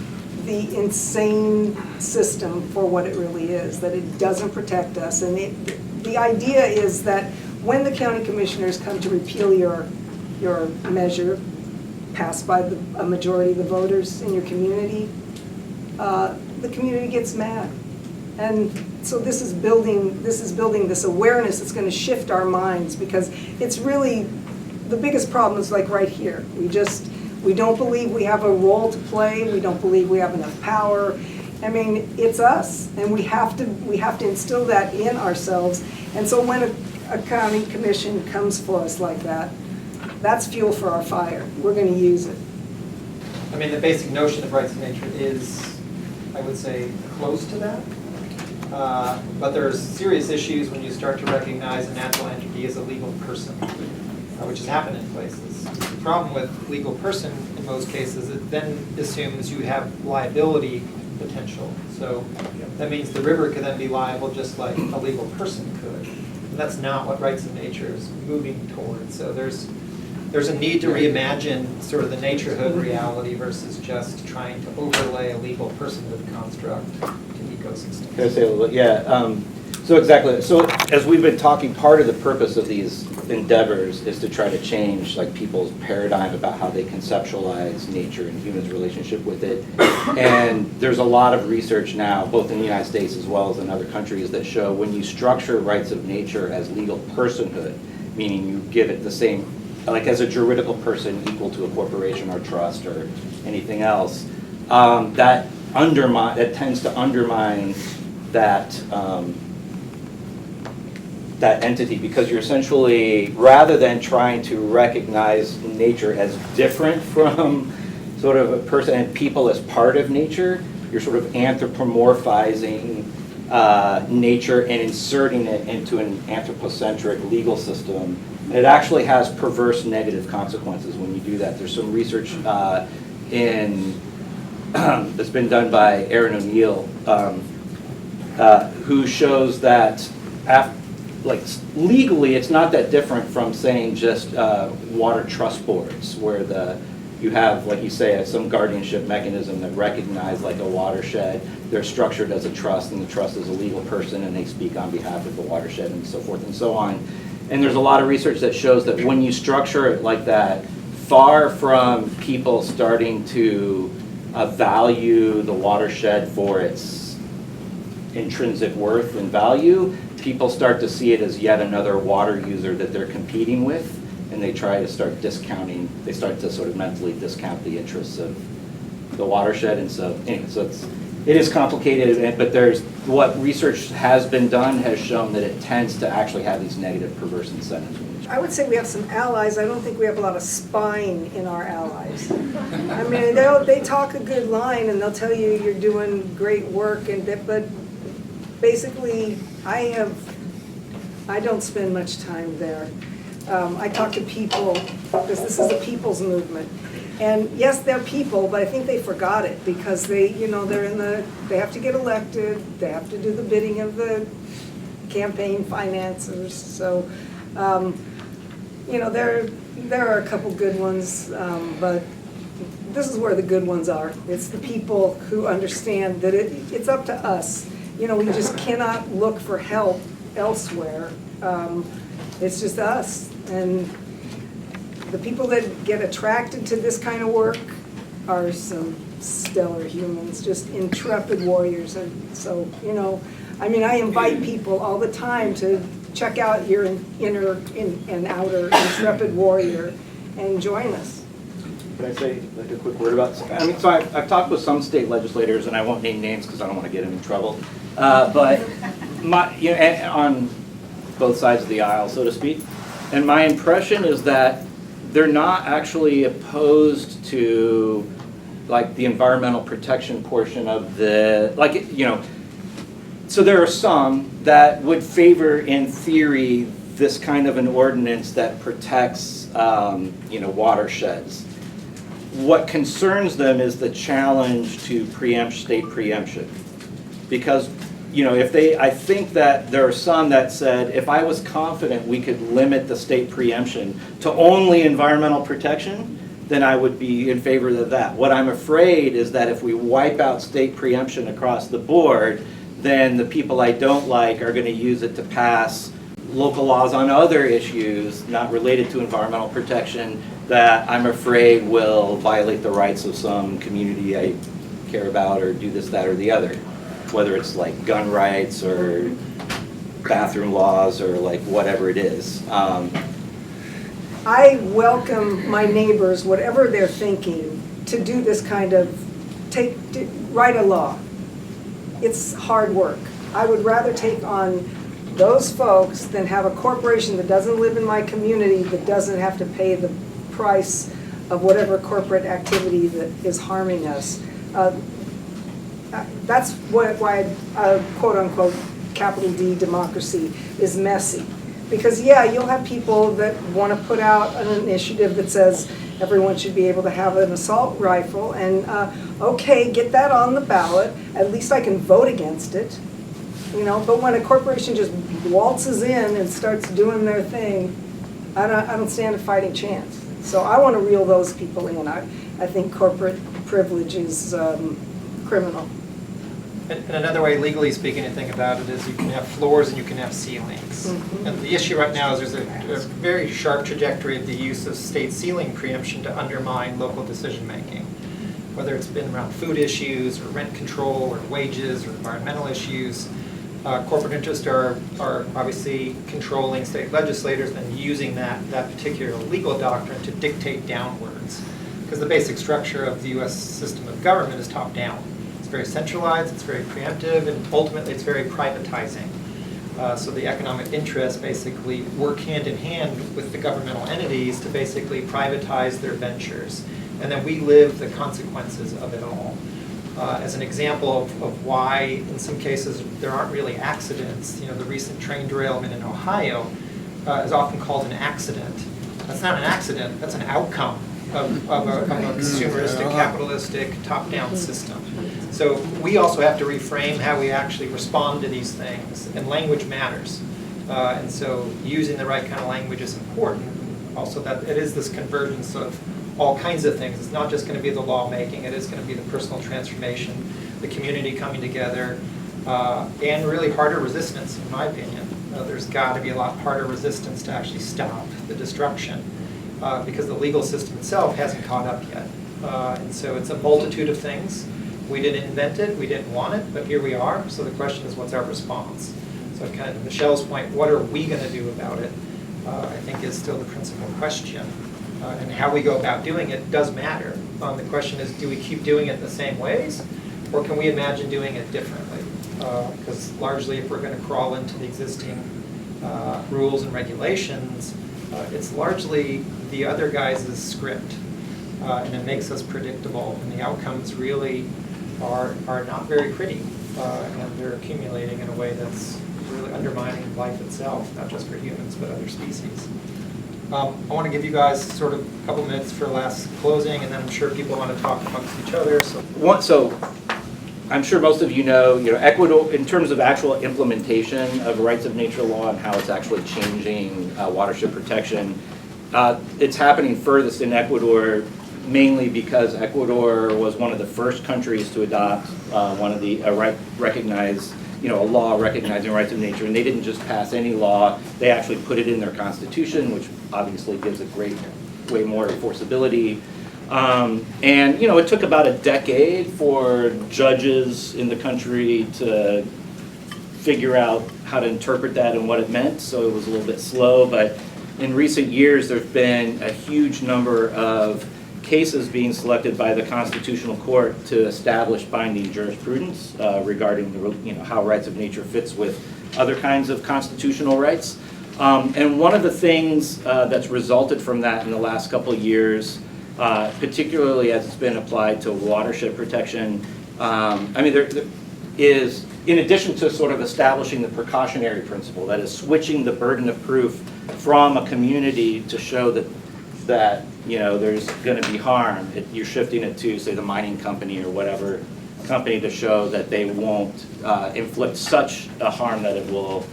the insane system for what it really is, that it doesn't protect us. And the idea is that when the county commissioners come to repeal your measure passed by a majority of the voters in your community, the community gets mad. And so this is building this awareness that's going to shift our minds, because it's really the biggest problem is like right here. We don't believe we have a role to play. We don't believe we have enough power. I mean, it's us, and we have to instill that in ourselves. And so when a county commission comes for us like that, that's fuel for our fire. We're going to use it. I mean, the basic notion of rights of nature is, I would say, close to that. But there's serious issues when you start to recognize a natural entity as a legal person, which has happened in places. The problem with legal person in most cases, it then assumes you have liability potential. So that means the river could then be liable just like a legal person could. And that's not what rights of nature is moving towards. So there's a need to reimagine sort of the naturehood reality versus just trying to overlay a legal personhood construct to ecosystems. Can I say a little bit? Yeah. So exactly. So as we've been talking, part of the purpose of these endeavors is to try to change like people's paradigm about how they conceptualize nature and humans' relationship with it. And there's a lot of research now, both in the United States as well as in other countries, that show when you structure rights of nature as legal personhood, meaning you give it the same, like as a juridical person equal to a corporation or trust or anything else, that tends to undermine that that entity, because you're essentially, rather than trying to recognize nature as different from sort of a person and people as part of nature, you're sort of anthropomorphizing nature and inserting it into an anthropocentric legal system. And it actually has perverse negative consequences when you do that. There's some research that's been done by Aaron O'Neill, who shows that legally it's not that different from saying just water trust boards, where you have, like you say, some guardianship mechanism that recognize like a watershed. They're structured as a trust, and the trust is a legal person, and they speak on behalf of the watershed, and so forth and so on. And there's a lot of research that shows that when you structure it like that, far from people starting to value the watershed for its intrinsic worth and value, people start to see it as yet another water user that they're competing with, and they try to start discounting, they start to sort of mentally discount the interests of the watershed. And so, anyway, so it is complicated, but what research has been done has shown that it tends to actually have these negative perverse incentives. I would say we have some allies. I don't think we have a lot of spine in our allies. I mean, they talk a good line and they'll tell you you're doing great work, but basically I don't spend much time there. I talk to people because this is a people's movement. And yes, they're people, but I think they forgot it because they have to get elected, they have to do the bidding of the campaign financiers. So, there are a couple good ones, but this is where the good ones are. It's the people who understand that it's up to us. We just cannot look for help elsewhere. It's just us. And the people that get attracted to this kind of work are some stellar humans, just intrepid warriors. And so, I invite people all the time to check out your inner and outer intrepid warrior and join us. Can I say like a quick word about? So I've talked with some state legislators, and I won't name names because I don't want to get them in trouble. But on both sides of the aisle, so to speak, and my impression is that they're not actually opposed to like the environmental protection portion of So there are some that would favor, in theory, this kind of an ordinance that protects, watersheds. What concerns them is the challenge to preempt state preemption, because, I think that there are some that said, if I was confident we could limit the state preemption to only environmental protection, then I would be in favor of that. What I'm afraid is that if we wipe out state preemption across the board, then the people I don't like are going to use it to pass local laws on other issues not related to environmental protection that I'm afraid will violate the rights of some community I care about, or do this, that, or the other, whether it's like gun rights or bathroom laws or like whatever it is. I welcome my neighbors, whatever they're thinking, to do this kind of, write a law. It's hard work. I would rather take on those folks than have a corporation that doesn't live in my community that doesn't have to pay the price of whatever corporate activity that is harming us. That's why quote-unquote capital D democracy is messy. Because you'll have people that want to put out an initiative that says everyone should be able to have an assault rifle, and okay, get that on the ballot. At least I can vote against it. But when a corporation just waltzes in and starts doing their thing, I don't stand a fighting chance. So I want to reel those people in. I think corporate privilege is criminal. And another way, legally speaking, to think about it is you can have floors and you can have ceilings. Mm-hmm. And the issue right now is there's a very sharp trajectory of the use of state ceiling preemption to undermine local decision-making. Whether it's been around food issues or rent control or wages or environmental issues, corporate interests are obviously controlling state legislators and using that particular legal doctrine to dictate downwards. Because the basic structure of the U.S. system of government is top-down. It's very centralized, it's very preemptive, and ultimately it's very privatizing. So the economic interests basically work hand in hand with the governmental entities to basically privatize their ventures. And then we live the consequences of it all. As an example of why, in some cases, there aren't really accidents, the recent train derailment in Ohio is often called an accident. That's not an accident, that's an outcome of a consumeristic, capitalistic, top-down system. So we also have to reframe how we actually respond to these things, and language matters. And so using the right kind of language is important. Also that it is this convergence of all kinds of things. It's not just going to be the lawmaking, it is going to be the personal transformation, the community coming together, and really harder resistance, in my opinion. There's got to be a lot harder resistance to actually stop the destruction because the legal system itself hasn't caught up yet. And so it's a multitude of things. We didn't invent it, we didn't want it, but here we are. So the question is, what's our response? So kind of Michelle's point, what are we going to do about it, I think is still the principal question. And how we go about doing it does matter. The question is, do we keep doing it the same ways, or can we imagine doing it differently? Because largely, if we're going to crawl into the existing rules and regulations, it's largely the other guys' script, and it makes us predictable, and the outcomes really are not very pretty, and they're accumulating in a way that's really undermining life itself, not just for humans, but other species. I want to give you guys sort of a couple minutes for last closing, and then I'm sure people want to talk amongst each other. So I'm sure most of you know, Ecuador, in terms of actual implementation of rights of nature law and how it's actually changing watershed protection, it's happening furthest in Ecuador, mainly because Ecuador was one of the first countries to adopt one of the recognized, a law recognizing rights of nature, and they didn't just pass any law, they actually put it in their constitution, which obviously gives it way more enforceability. And it took about a decade for judges in the country to figure out how to interpret that and what it meant, so it was a little bit slow, but in recent years there's been a huge number of cases being selected by the Constitutional Court to establish binding jurisprudence regarding how rights of nature fits with other kinds of constitutional rights. And one of the things that's resulted from that in the last couple of years, particularly as it's been applied to watershed protection, there is, in addition to sort of establishing the precautionary principle, that is switching the burden of proof from a community to show that there's going to be harm. You're shifting it to, say, the mining company or whatever company to show that they won't inflict such a harm that it will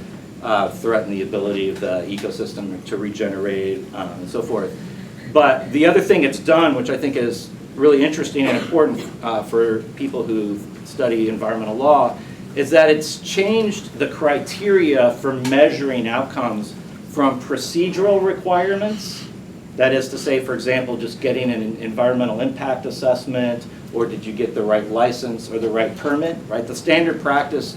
threaten the ability of the ecosystem to regenerate and so forth. But the other thing it's done, which I think is really interesting and important for people who study environmental law, is that it's changed the criteria for measuring outcomes from procedural requirements. That is to say, for example, just getting an environmental impact assessment, or did you get the right license or the right permit, right? The standard practice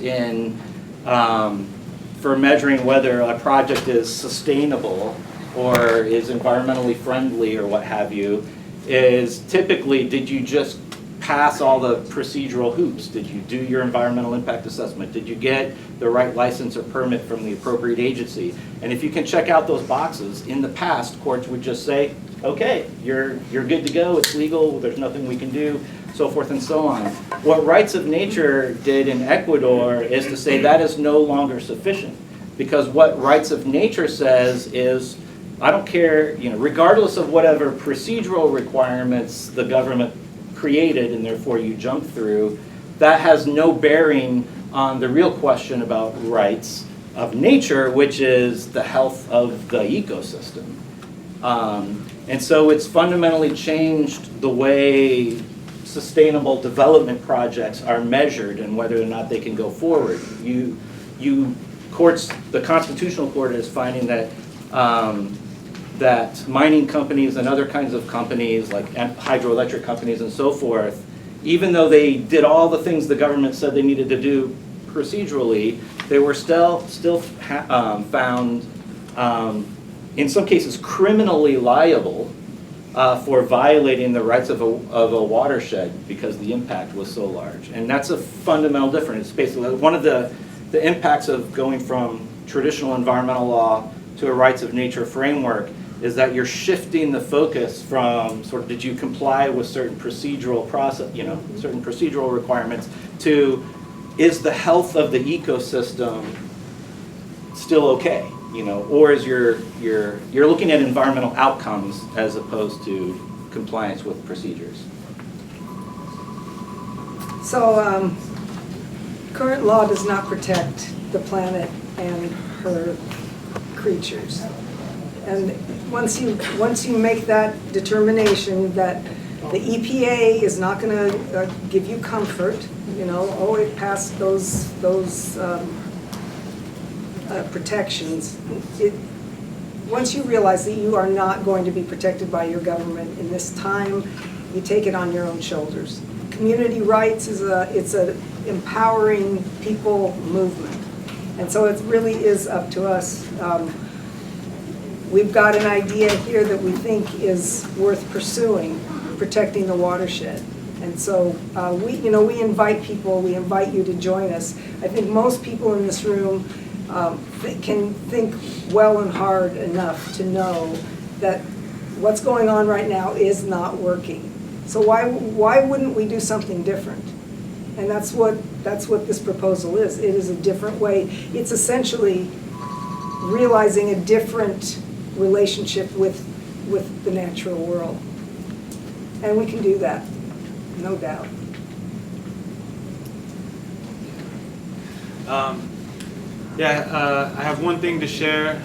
for measuring whether a project is sustainable or is environmentally friendly or what have you is typically, did you just pass all the procedural hoops? Did you do your environmental impact assessment? Did you get the right license or permit from the appropriate agency? And if you can check out those boxes, in the past, courts would just say, okay, you're good to go, it's legal, there's nothing we can do, so forth and so on. What Rights of Nature did in Ecuador is to say that is no longer sufficient, because what Rights of Nature says is, I don't care, regardless of whatever procedural requirements the government created and therefore you jump through, that has no bearing on the real question about rights of nature, which is the health of the ecosystem. And so it's fundamentally changed the way sustainable development projects are measured and whether or not they can go forward. Courts, the Constitutional Court is finding that that mining companies and other kinds of companies, like hydroelectric companies and so forth, even though they did all the things the government said they needed to do procedurally, they were still found, in some cases, criminally liable for violating the rights of a watershed because the impact was so large. And that's a fundamental difference. It's basically one of the impacts of going from traditional environmental law to a rights of nature framework is that you're shifting the focus from sort of did you comply with certain procedural process, certain procedural requirements, to is the health of the ecosystem still okay, or is you're looking at environmental outcomes as opposed to compliance with procedures. So current law does not protect the planet and her creatures. And once you make that determination that the EPA is not going to give you comfort, it passed those protections. Once you realize that you are not going to be protected by your government in this time, you take it on your own shoulders. Community rights it's an empowering people movement, and so it really is up to us. We've got an idea here that we think is worth pursuing, protecting the watershed. And so we invite people, we invite you to join us. I think most people in this room can think well and hard enough to know that what's going on right now is not working. So why wouldn't we do something different? And that's what this proposal is. It is a different way. It's essentially realizing a different relationship with the natural world. And we can do that, no doubt. I have one thing to share,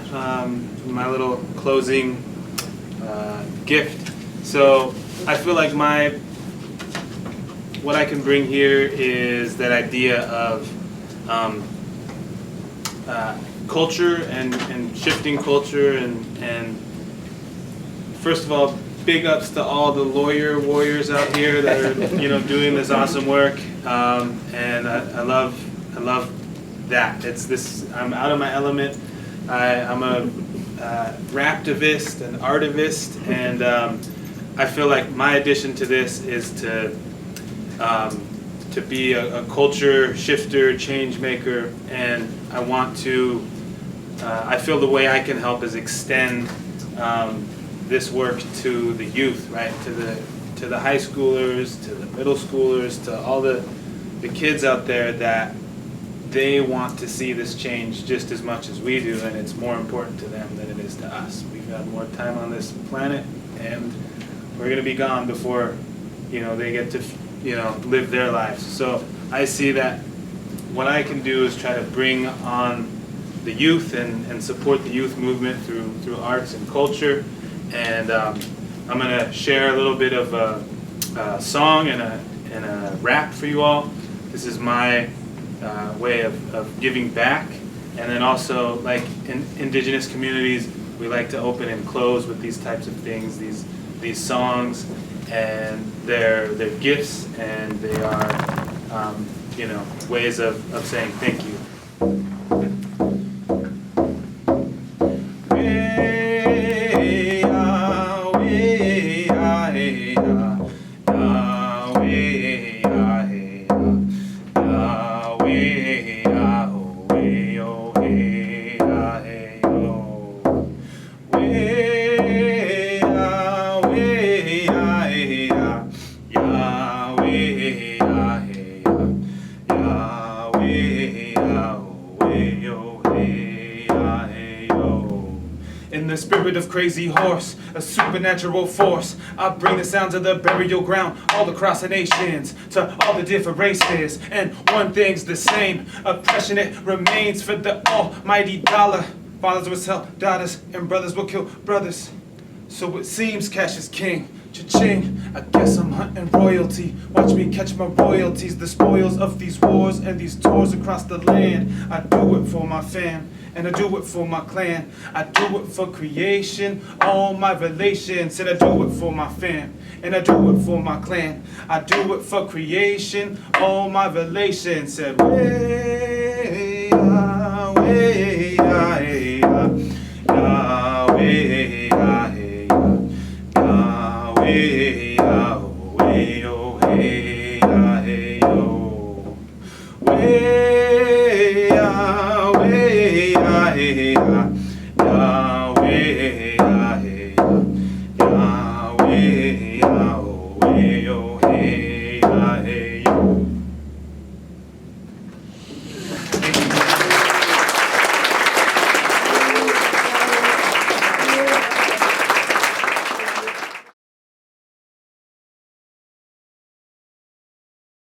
my little closing gift. So I feel like what I can bring here is that idea of culture and shifting culture and first of all, big ups to all the lawyer warriors out here that are doing this awesome work, and I love that. It's this. I'm out of my element. I'm a raptivist, an artivist, and I feel like my addition to this is to be a culture shifter, change maker, and I want to. I feel the way I can help is extend this work to the youth, right? To the high schoolers, to the middle schoolers, to all the kids out there that they want to see this change just as much as we do, and it's more important to them than it is to us. We've got more time on this planet, and we're going to be gone before they get to live their lives. So I see that what I can do is try to bring on the youth and support the youth movement through arts and culture. And I'm going to share a little bit of a song and a rap for you all. This is my way of giving back. And then also, like in indigenous communities, we like to open and close with these types of things, these songs, and they're gifts, and they are ways of saying thank you. In the spirit of crazy horse, a supernatural force, I bring the sounds of the burial ground all across the nations to all the different races. And one thing's the same, oppression it remains for the almighty dollar. Fathers will sell daughters and brothers will kill brothers. So it seems cash is king. Cha-ching, I guess I'm hunting royalty. Watch me catch my royalties, the spoils of these wars and these tours across the land. I do it for my fam, and I do it for my clan. I do it for creation, all my relations. Said I do it for my fam, and I do it for my clan. I do it for creation, all my relations. Said way, ah, way, ah, hey, ah, way, ah, hey, ah, way, ah, way, oh, hey, ah, hey, oh, way.